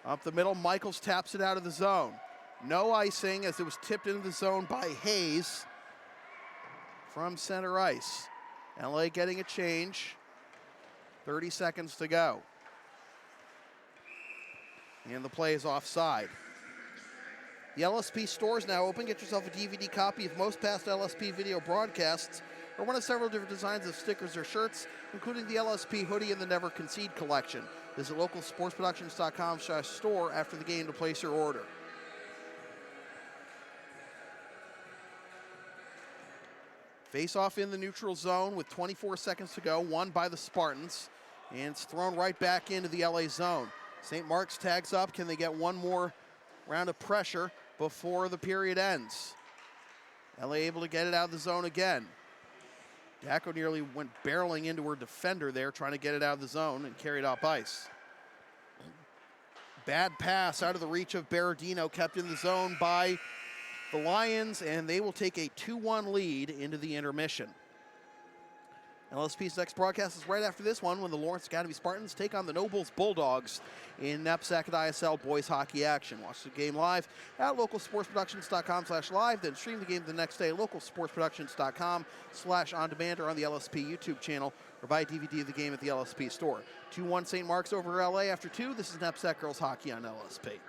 Up the middle, Michaels taps it out of the zone. No icing as it was tipped into the zone by Hayes from center ice. LA getting a change. 30 seconds to go. And the play is offside. The LSP store is now open. Get yourself a DVD copy of most past LSP video broadcasts or one of several different designs of stickers or shirts, including the LSP hoodie and the Never Concede Collection. Visit localsportsproductions.com/store after the game to place your order. Face off in the neutral zone with 24 seconds to go, won by the Spartans, and it's thrown right back into the LA zone. St. Mark's tags up. Can they get one more round of pressure before the period ends? LA able to get it out of the zone again. Dacko nearly went barreling into her defender there, trying to get it out of the zone and carried up ice. Bad pass out of the reach of Berardino, kept in the zone by the Lions, and they will take a 2-1 lead into the intermission. LSP's next broadcast is right after this one when the Lawrence Academy Spartans take on the Nobles Bulldogs in NEPSAC and ISL boys hockey action. Watch the game live at localsportsproductions.com/live, then stream the game the next day at localsportsproductions.com/on-demand or on the LSP YouTube channel, or buy a DVD of the game at the LSP store. 2-1 St. Mark's over LA after 2. This is NEPSAC Girls Hockey on LSP.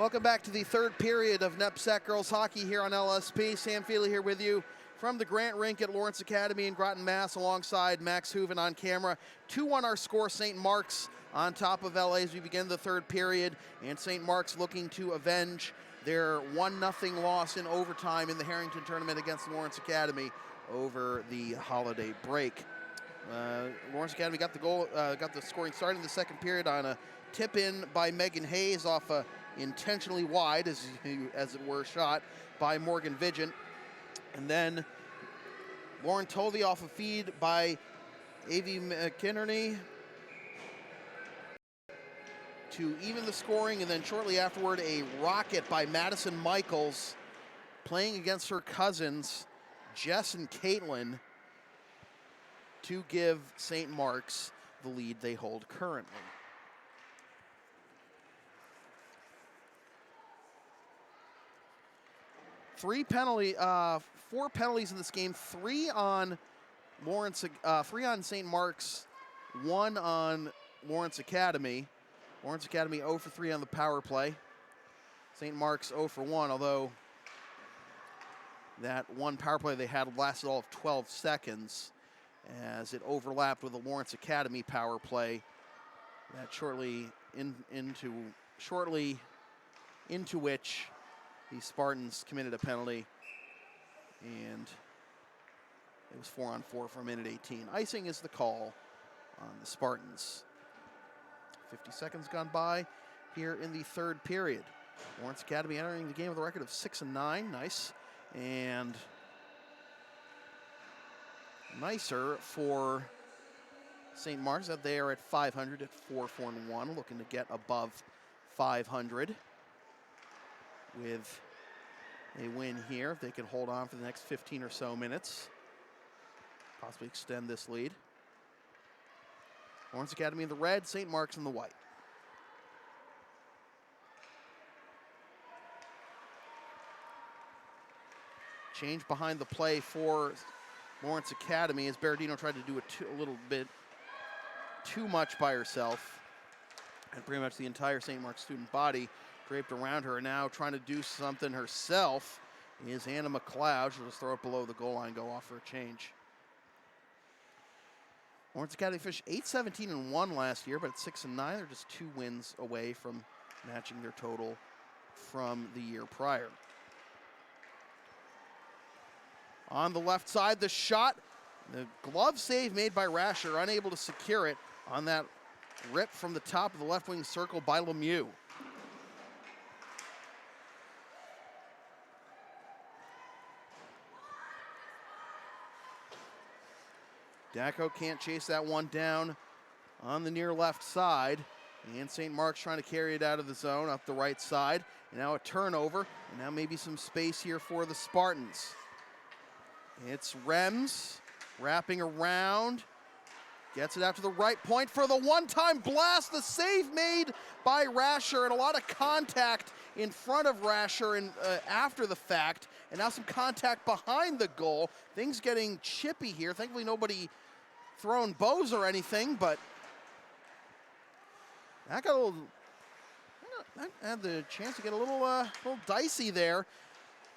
Welcome back to the third period of NEPSAC girls hockey here on LSP. Sam Feely here with you from the Grant Rink at Lawrence Academy in Groton, Mass, alongside Max Hooven on camera. 2-1 our score. St. Mark's on top of LA as we begin the third period, and St. Mark's looking to avenge their 1-0 loss in overtime in the Harrington tournament against Lawrence Academy over the holiday break. Lawrence Academy got the goal, got the scoring started in the second period on a tip in by Megan Hayes off a intentionally wide, as it were, shot by Morgan Vigent. And then Lauren Tovey off a feed by A.V. McInerney to even the scoring, and then shortly afterward a rocket by Madison Michaels playing against her cousins Jess and Caitlin to give St. Mark's the lead they hold currently. Four penalties in this game. Three on St. Mark's, 1 on Lawrence Academy. Lawrence Academy 0 for 3 on the power play. St. Mark's 0 for 1, although that one power play they had lasted all of 12 seconds as it overlapped with the Lawrence Academy power play that shortly into which the Spartans committed a penalty, and it was 4-on-4 for a minute 18. Icing is the call on the Spartans. 50 seconds gone by here in the third period. Lawrence Academy entering the game with a record of 6-9. Nice. And nicer for St. Mark's that they are at 500 at 4-4-1, looking to get above 500 with a win here. If they can hold on for the next 15 or so minutes, possibly extend this lead. Lawrence Academy in the red, St. Mark's in the white. Change behind the play for Lawrence Academy as Berardino tried to do a little bit too much by herself, and pretty much the entire St. Mark's student body draped around her. And now trying to do something herself is Anna McLeod. She'll just throw it below the goal line, go off for a change. Lawrence Academy finished 8-17-1 last year, but at 6-9, they're just 2 wins away from matching their total from the year prior. On the left side, the shot, the glove save made by Rasher, unable to secure it on that rip from the top of the left wing circle by Lemieux. Dacko can't chase that one down on the near left side. And St. Mark's trying to carry it out of the zone up the right side. And now a turnover. And now maybe some space here for the Spartans. It's Rems wrapping around. Gets it out to the right point for the one-time blast. The save made by Rasher, and a lot of contact in front of Rasher and after the fact. And now some contact behind the goal. Things getting chippy here. Thankfully nobody throwing bows or anything, but that got a little, that had the chance to get a little dicey there.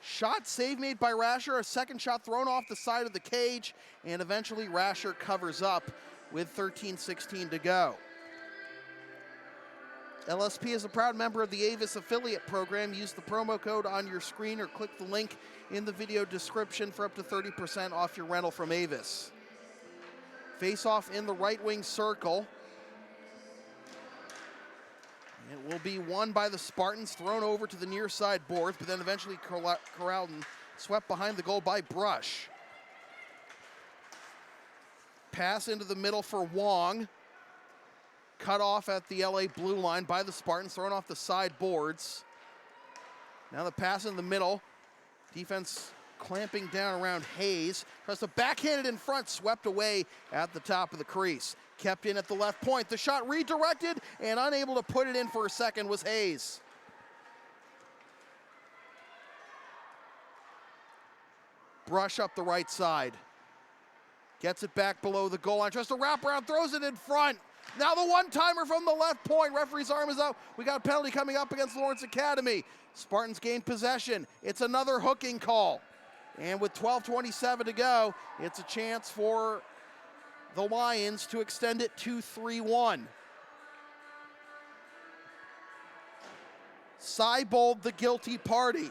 Shot save made by Rasher, a second shot thrown off the side of the cage, and eventually Rasher covers up with 13:16 to go. LSP is a proud member of the Avis affiliate program. Use the promo code on your screen or click the link in the video description for up to 30% off your rental from Avis. Face off in the right wing circle. It will be won by the Spartans, thrown over to the near side boards, but then eventually corralled and swept behind the goal by Brush. Pass into the middle for Wong. Cut off at the LA blue line by the Spartans, thrown off the side boards. Now the pass in the middle. Defense clamping down around Hayes. Tries to backhand it in front, swept away at the top of the crease. Kept in at the left point. The shot redirected, and unable to put it in for a second was Hayes. Brush up the right side. Gets it back below the goal line. Tries to wrap around, throws it in front. Now the one-timer from the left point. Referee's arm is out. We got a penalty coming up against Lawrence Academy. Spartans gain possession. It's another hooking call. And with 12:27 to go, it's a chance for the Lions to extend it to 3-1. Seibold, the guilty party.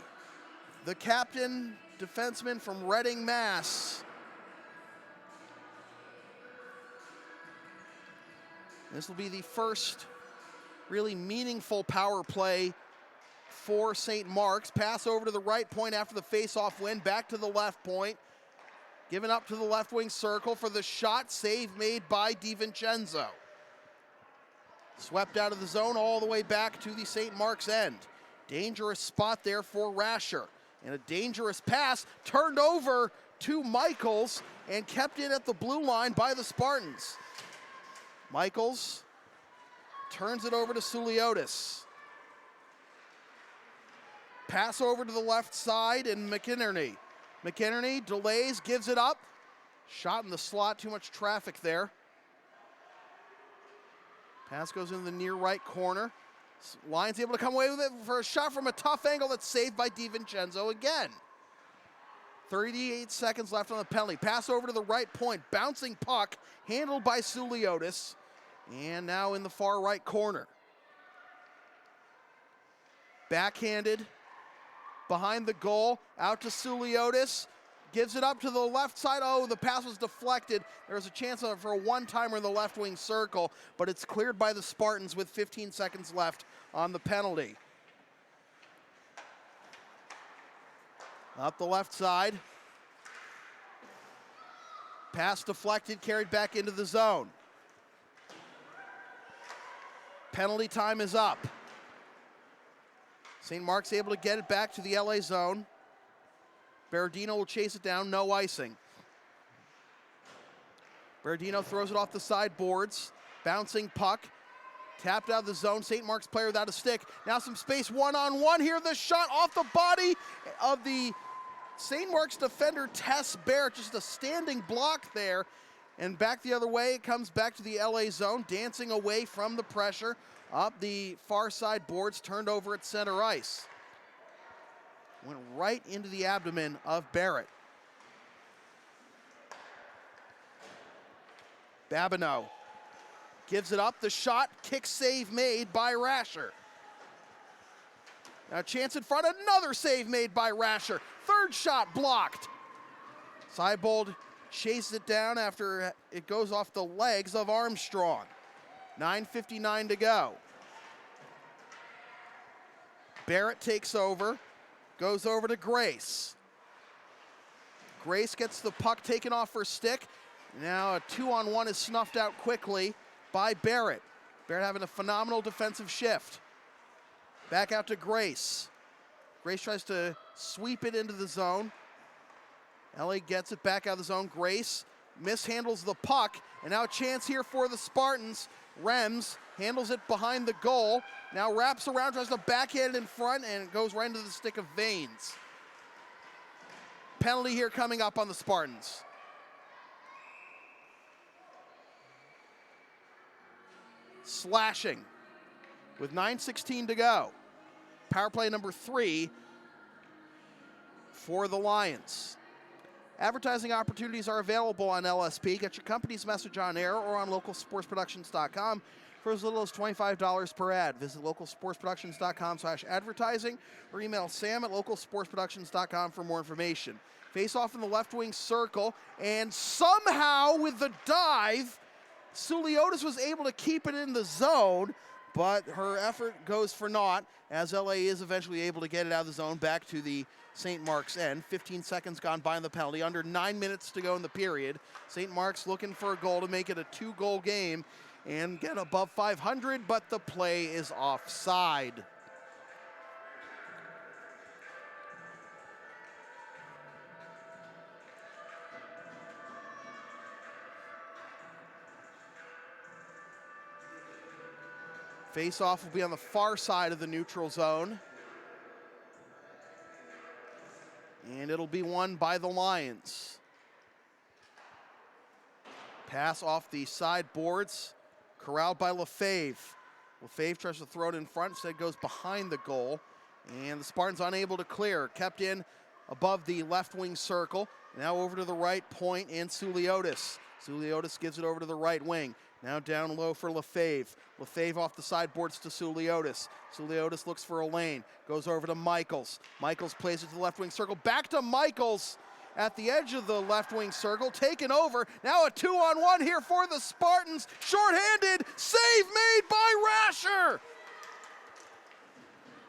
The captain, defenseman from Reading, Mass. This will be the first really meaningful power play for St. Mark's. Pass over to the right point after the face-off win, back to the left point. Given up to the left wing circle for the shot, save made by DiVincenzo. Swept out of the zone all the way back to the St. Mark's end. Dangerous spot there for Rasher. And a dangerous pass turned over to Michaels and kept in at the blue line by the Spartans. Michaels turns it over to Suliotis. Pass over to the left side and McInerney. McInerney delays, gives it up. Shot in the slot, too much traffic there. Pass goes into the near right corner. Lions able to come away with it for a shot from a tough angle that's saved by DiVincenzo again. 38 seconds left on the penalty. Pass over to the right point. Bouncing puck handled by Suliotis. And now in the far right corner. Backhanded behind the goal. Out to Suliotis. Gives it up to the left side. Oh, the pass was deflected. There's a chance for a one-timer in the left wing circle, but it's cleared by the Spartans with 15 seconds left on the penalty. Up the left side. Pass deflected, carried back into the zone. Penalty time is up. St. Mark's able to get it back to the LA zone. Berardino will chase it down, no icing. Berardino throws it off the sideboards. Bouncing puck. Tapped out of the zone. St. Mark's player without a stick. Now some space one-on-one here. The shot off the body of the St. Mark's defender, Tess Barrett. Just a standing block there. And back the other way, it comes back to the LA zone. Dancing away from the pressure. Up the far side boards, turned over at center ice. Went right into the abdomen of Barrett. Babineau gives it up. The shot, kick save made by Rasher. Now a chance in front, another save made by Rasher. Third shot blocked. Seibold chases it down after it goes off the legs of Armstrong. 9:59 to go. Barrett takes over. Goes over to Grace. Grace gets the puck taken off her stick. Now a 2-on-1 is snuffed out quickly by Barrett. Barrett having a phenomenal defensive shift. Back out to Grace. Grace tries to sweep it into the zone. LA gets it back out of the zone. Grace mishandles the puck. And now a chance here for the Spartans. Rems handles it behind the goal. Now wraps around, tries to backhand it in front, and it goes right into the stick of Vanes. Penalty here coming up on the Spartans. Slashing with 9:16 to go. Power play number 3 for the Lions. Advertising opportunities are available on LSP. Get your company's message on air or on localsportsproductions.com for as little as $25 per ad. Visit localsportsproductions.com/advertising or email sam@localsportsproductions.com for more information. Face off in the left wing circle, and somehow with the dive, Suliotis was able to keep it in the zone, but her effort goes for naught as LA is eventually able to get it out of the zone back to the St. Mark's end. 15 seconds gone by in the penalty. Under 9 minutes to go in the period. St. Mark's looking for a goal to make it a 2-goal game and get above 500, but the play is offside. Face-off will be on the far side of the neutral zone. And it'll be won by the Lions. Pass off the side boards. corralled by Lefebvre. Lefebvre tries to throw it in front, instead goes behind the goal. And the Spartans unable to clear. Kept in above the left wing circle. Now over to the right point, and Suliotis. Suliotis gives it over to the right wing. Now down low for Lefebvre. Lefebvre off the sideboards to Suliotis. Suliotis looks for a lane. Goes over to Michaels. Michaels plays it to the left wing circle. Back to Michaels at the edge of the left wing circle. Taken over. Now a 2-on-1 here for the Spartans. Short-handed. Save made by Rasher.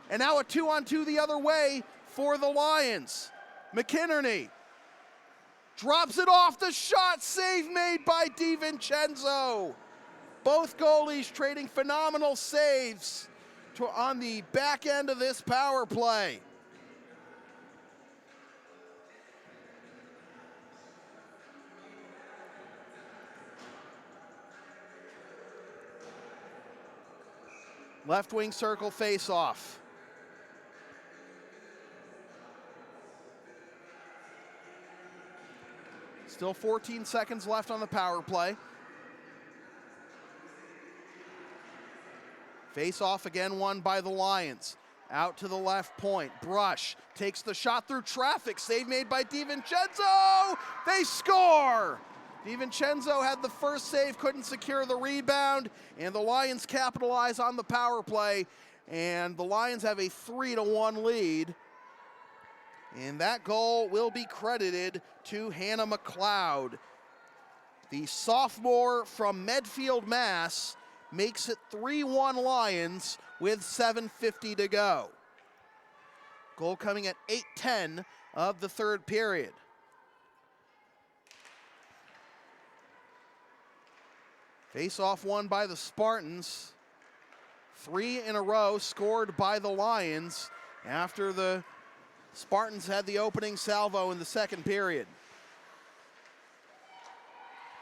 And now a 2-on-2 the other way for the Lions. McInerney drops it off the shot. Save made by DiVincenzo. Both goalies trading phenomenal saves on the back end of this power play. Left wing circle face-off. Still 14 seconds left on the power play. Face-off again won by the Lions. Out to the left point. Brush takes the shot through traffic. Save made by DiVincenzo. They score! DiVincenzo had the first save, couldn't secure the rebound, and the Lions capitalize on the power play, and the Lions have a 3-1 lead. And that goal will be credited to Hannah McLeod. The sophomore from Medfield, Mass. Makes it 3-1 Lions with 7:50 to go. Goal coming at 8:10 of the third period. Face-off won by the Spartans. 3 in a row scored by the Lions after the Spartans had the opening salvo in the second period.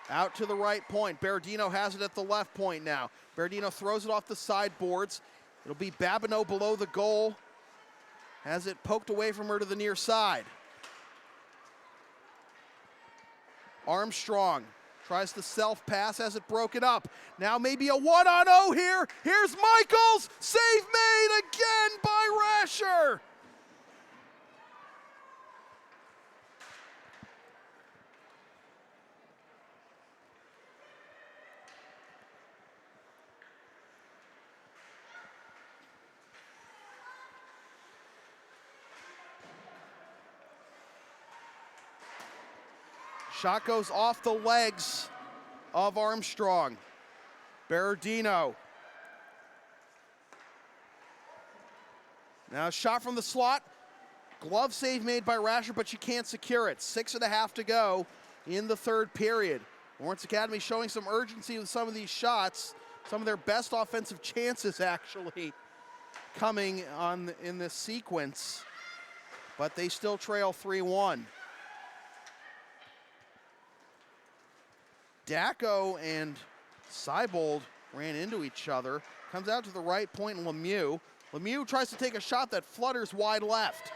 Out to the right point. Berardino has it at the left point now. Berardino throws it off the sideboards. It'll be Babineau below the goal. Has it poked away from her to the near side. Armstrong tries to self-pass, has it broken up. Now maybe a 1-on-0 here. Here's Michaels. Save made again by Rasher. Shot goes off the legs of Armstrong. Berardino. Now a shot from the slot. Glove save made by Rasher, but she can't secure it. 6.5 to go in the third period. Lawrence Academy showing some urgency with some of these shots. Some of their best offensive chances actually coming in this sequence. But they still trail 3-1. Dacko and Seibold ran into each other. Comes out to the right point, Lemieux. Lemieux tries to take a shot that flutters wide left.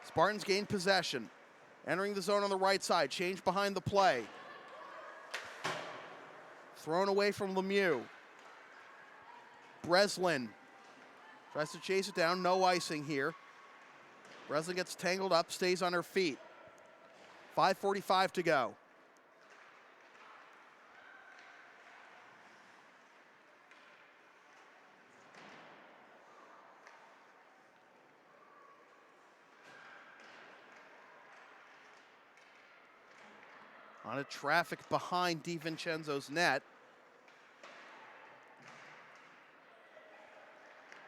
Spartans gain possession. Entering the zone on the right side. Change behind the play. Thrown away from Lemieux. Breslin tries to chase it down. No icing here. Breslin gets tangled up, stays on her feet. 5:45 to go. On a traffic behind DiVincenzo's net.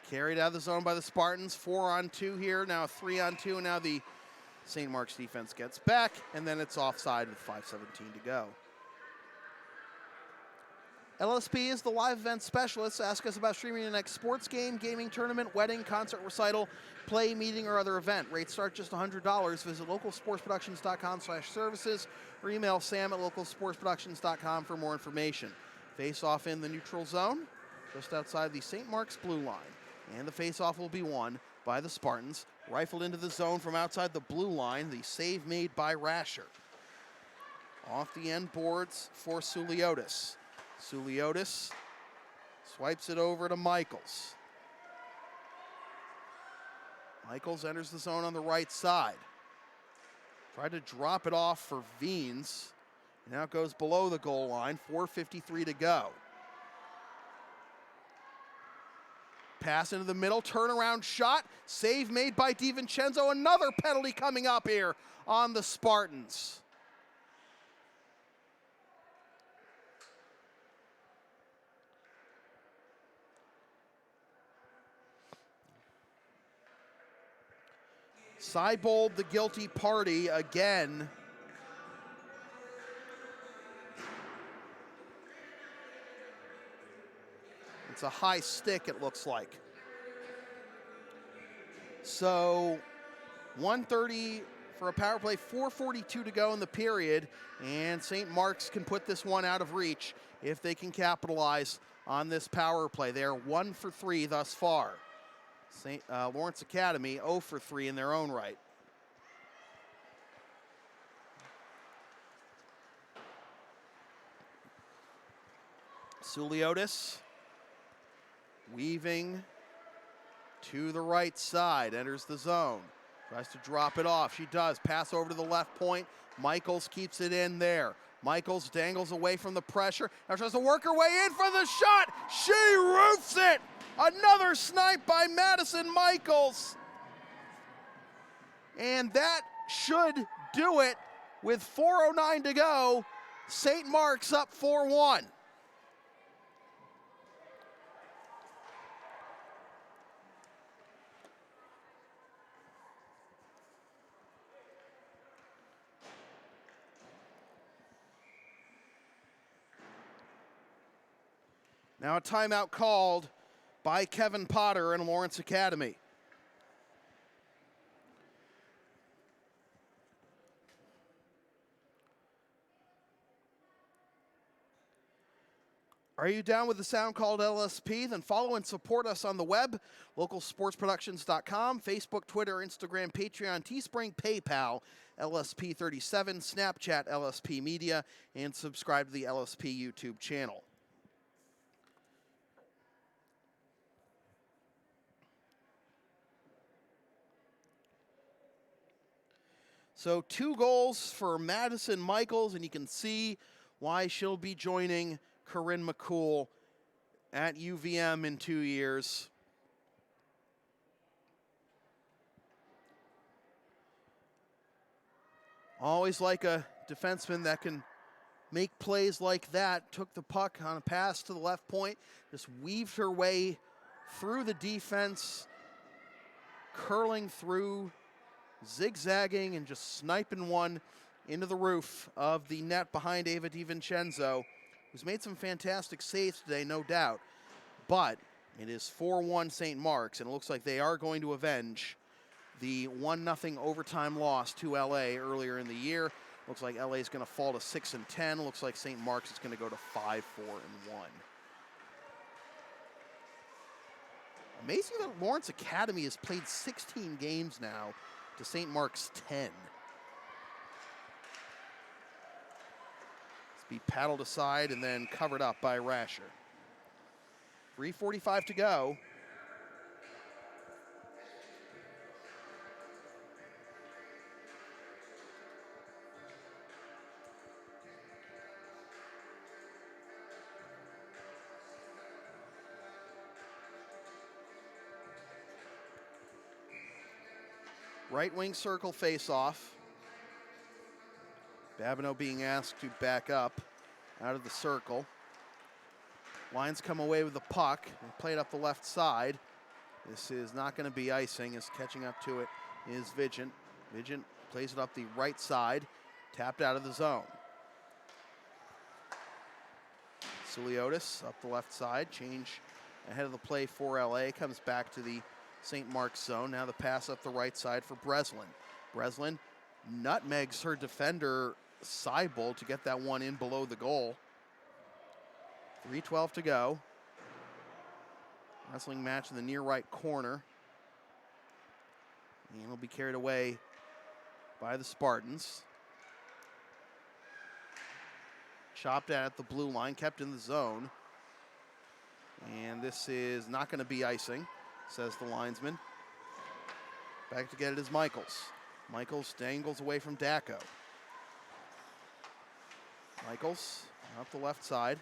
Carried out of the zone by the Spartans. 4-on-2 here, now 3-on-2, and now the St. Mark's defense gets back, and then it's offside with 5:17 to go. LSP is the live event specialist. Ask us about streaming your next sports game, gaming tournament, wedding, concert, recital, play, meeting, or other event. Rates start just $100. Visit localsportsproductions.com/services or email sam@localsportsproductions.com for more information. Face off in the neutral zone, just outside the St. Mark's blue line. And the face-off will be won by the Spartans Rifled into the zone from outside the blue line. The save made by Rasher. Off the end boards for Suliotis. Suliotis swipes it over to Michaels. Michaels enters the zone on the right side. Tried to drop it off for Veens. Now it goes below the goal line. 4:53 to go. Pass into the middle, turnaround shot. Save made by DiVincenzo. Another penalty coming up here on the Spartans. Seibold, the guilty party again. It's a high stick, it looks like. So 1:30 for a power play, 4:42 to go in the period, and St. Mark's can put this one out of reach if they can capitalize on this power play. They're 1 for 3 thus far. Lawrence Academy 0 for 3 in their own right. Suliotis weaving to the right side, enters the zone, tries to drop it off. She does. Pass over to the left point. Michaels keeps it in there. Michaels dangles away from the pressure. Now tries to work her way in for the shot. She roofs it. Another snipe by Madison Michaels. And that should do it with 4:09 to go. St. Mark's up 4-1. Now a timeout called by Kevin Potter and Lawrence Academy. Are you down with the sound called LSP? Then follow and support us on the web, localsportsproductions.com, Facebook, Twitter, Instagram, Patreon, Teespring, PayPal, LSP37, Snapchat, LSP Media, and subscribe to the LSP YouTube channel. So 2 goals for Madison Michaels, and you can see why she'll be joining Corinne McCool at UVM in 2 years. Always like a defenseman that can make plays like that. Took the puck on a pass to the left point, just weaved her way through the defense, curling through, zigzagging, and just sniping one into the roof of the net behind Ava DiVincenzo, who's made some fantastic saves today, no doubt. But it is 4-1 St. Mark's, and it looks like they are going to avenge the 1-0 overtime loss to LA earlier in the year. Looks like LA is going to fall to 6-10. Looks like St. Mark's is going to go to 5-4-1. Amazing that Lawrence Academy has played 16 games now to St. Mark's 10. It's be paddled aside and then covered up by Rasher. 3:45 to go. Right wing circle face-off. Babineau being asked to back up out of the circle. Lions come away with the puck and play it up the left side. This is not going to be icing, as catching up to it is Vigent. Vigent plays it up the right side, tapped out of the zone. Suliotis up the left side, change ahead of the play for LA, comes back to the St. Mark's zone. Now the pass up the right side for Breslin. Breslin nutmegs her defender, Seibold, to get that one in below the goal. 3:12 to go. Wrestling match in the near right corner. And he'll be carried away by the Spartans. Chopped at the blue line, kept in the zone. And this is not going to be icing, says the linesman. Back to get it is Michaels. Michaels dangles away from Dacko. Michaels up the left side.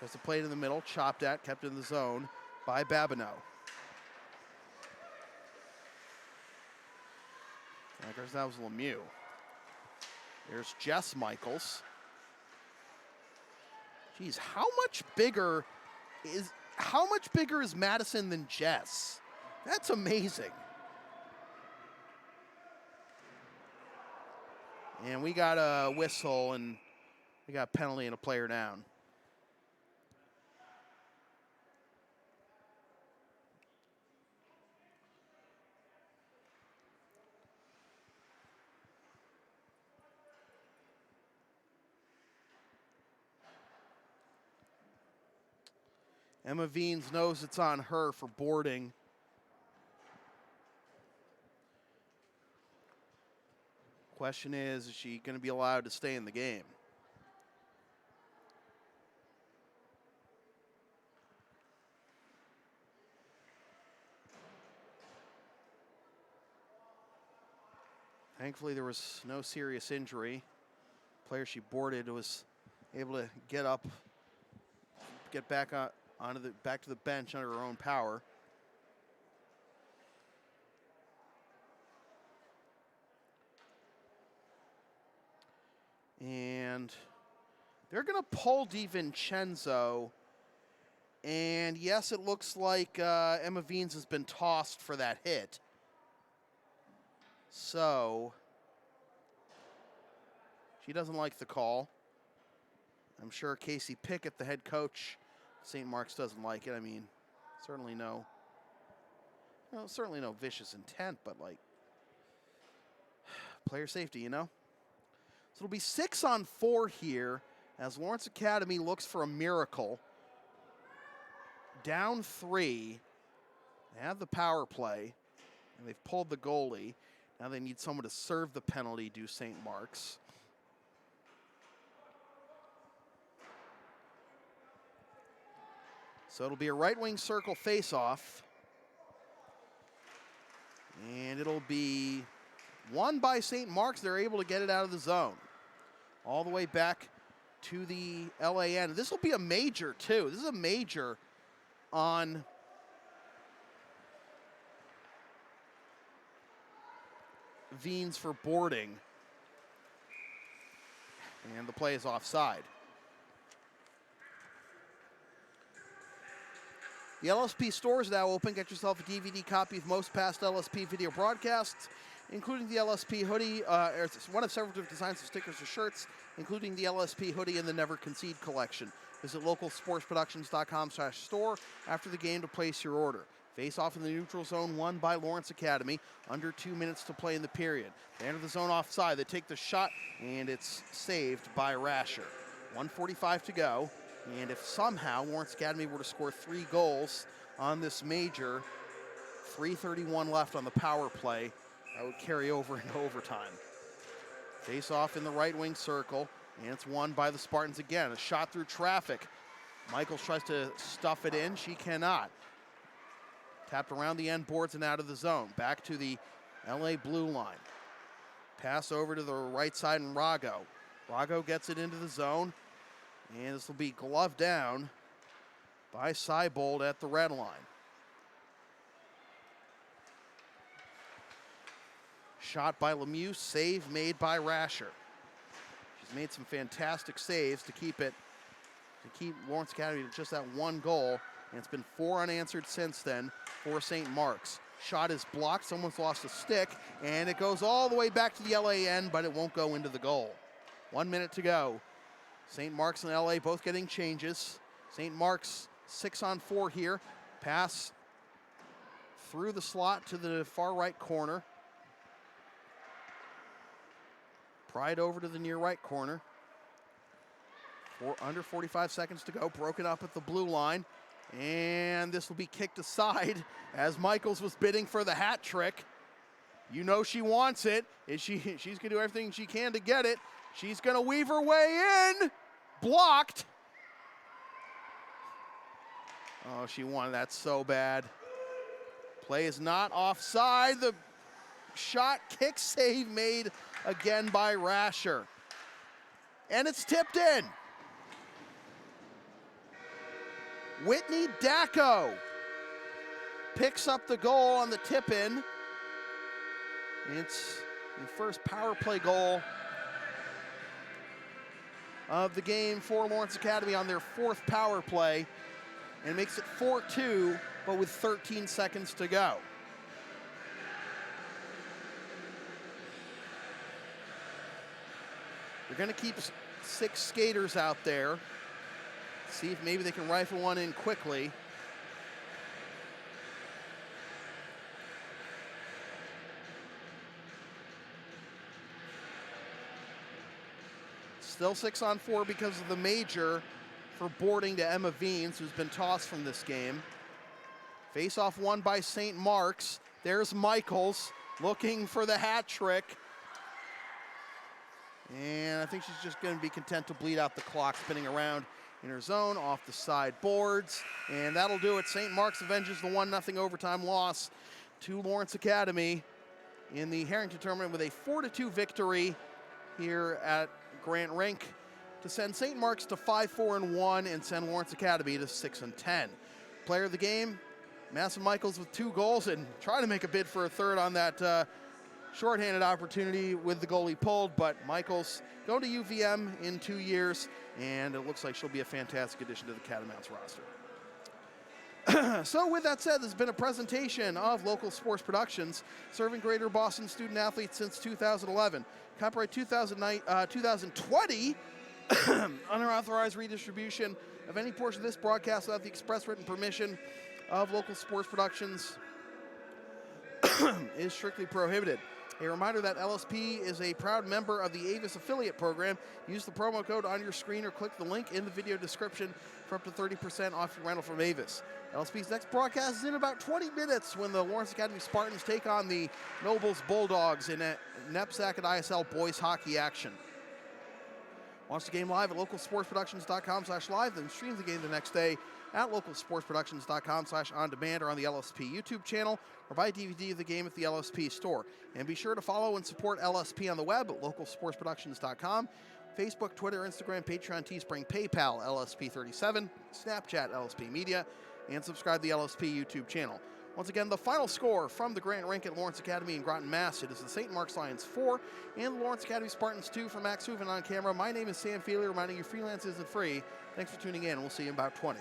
Has to play it in the middle, chopped at, kept in the zone by Babineau. That was Lemieux. There's Jess Michaels. Geez, how much bigger is Madison than Jess? That's amazing. And we got a whistle, and we got a penalty and a player down. Emma Veens knows it's on her for boarding. Question is she going to be allowed to stay in the game? Thankfully, there was no serious injury. The player she boarded was able to get up, get back back to the bench under her own power. And they're going to pull DiVincenzo. And yes, it looks like Emma Veens has been tossed for that hit. So she doesn't like the call. I'm sure Casey Pickett, the head coach, St. Mark's, doesn't like it. I mean, certainly no vicious intent, but like player safety, you know? So it'll be 6-on-4 here as Lawrence Academy looks for a miracle. Down 3. They have the power play, and they've pulled the goalie. Now they need someone to serve the penalty, do St. Mark's. So it'll be a right wing circle face-off. And it'll be won by St. Mark's. They're able to get it out of the zone. All the way back to the LAN. This will be a major, too. This is a major on Veens for boarding. And the play is offside. The LSP store is now open. Get yourself a DVD copy of most past LSP video broadcasts, including the LSP hoodie. It's one of several different designs of stickers or shirts, including the LSP hoodie and the Never Concede Collection. Visit localsportsproductions.com/store after the game to place your order. Face off in the neutral zone, won by Lawrence Academy. Under 2 minutes to play in the period. They enter the zone offside. They take the shot, and it's saved by Rasher. 1:45 to go. And if somehow Lawrence Academy were to score 3 goals on this major, 3:31 left on the power play, that would carry over into overtime. Face off in the right wing circle, and it's won by the Spartans again. A shot through traffic. Michaels tries to stuff it in. She cannot. Tapped around the end boards and out of the zone. Back to the LA blue line. Pass over to the right side and Rago. Rago gets it into the zone. And this will be gloved down by Seibold at the red line. Shot by Lemieux, save made by Rasher. She's made some fantastic saves to keep Lawrence Academy to just that 1 goal. And it's been 4 unanswered since then for St. Mark's. Shot is blocked, someone's lost a stick, and it goes all the way back to the LAN, but it won't go into the goal. 1 minute to go. St. Mark's and LA both getting changes. St. Mark's 6-on-4 here. Pass through the slot to the far right corner. Pried over to the near right corner. Under 45 seconds to go. Broken up at the blue line. And this will be kicked aside as Michaels was bidding for the hat trick. You know she wants it. She's going to do everything she can to get it. She's going to weave her way in. Blocked. Oh, she wanted that so bad. Play is not offside. The shot kick save made again by Rasher. And it's tipped in. Whitney Dacko picks up the goal on the tip in. It's the first power play goal of the game for Lawrence Academy on their 4th power play, and makes it 4-2, but with 13 seconds to go. They're going to keep 6 skaters out there. See if maybe they can rifle one in quickly. Still 6-on-4 because of the major for boarding to Emma Veens, who's been tossed from this game. Face-off won by St. Mark's. There's Michaels looking for the hat trick. And I think she's just going to be content to bleed out the clock, spinning around in her zone off the side boards. And that'll do it. St. Mark's avenges the 1-0 overtime loss to Lawrence Academy in the Harrington tournament with a 4-2 victory here at Grant Rink to send St. Mark's to 5-4-1 and send Lawrence Academy to 6-10. Player of the game, Madison Michaels with 2 goals and trying to make a bid for a third on that shorthanded opportunity with the goalie pulled, but Michaels going to UVM in 2 years, and it looks like she'll be a fantastic addition to the Catamounts roster. So with that said, this has been a presentation of Local Sports Productions, serving Greater Boston student athletes since 2011. Copyright 2020, unauthorized redistribution of any portion of this broadcast without the express written permission of Local Sports Productions is strictly prohibited. A reminder that LSP is a proud member of the Avis affiliate program. Use the promo code on your screen or click the link in the video description for up to 30% off your rental from Avis. LSP's next broadcast is in about 20 minutes when the Lawrence Academy Spartans take on the Nobles Bulldogs in a NEPSAC and ISL boys hockey action. Watch the game live at localsportsproductions.com/live, then stream the game the next day at localsportsproductions.com/on-demand or on the LSP YouTube channel, or buy a DVD of the game at the LSP store. And be sure to follow and support LSP on the web at localsportsproductions.com, Facebook, Twitter, Instagram, Patreon, Teespring, PayPal, LSP37, Snapchat, LSP Media, and subscribe to the LSP YouTube channel. Once again, the final score from the Grant Rink at Lawrence Academy in Groton, Mass. It is the St. Mark's Lions 4 and the Lawrence Academy Spartans 2 for Max Hooven on camera. My name is Sam Feely, reminding you freelance isn't free. Thanks for tuning in, and we'll see you in about 20.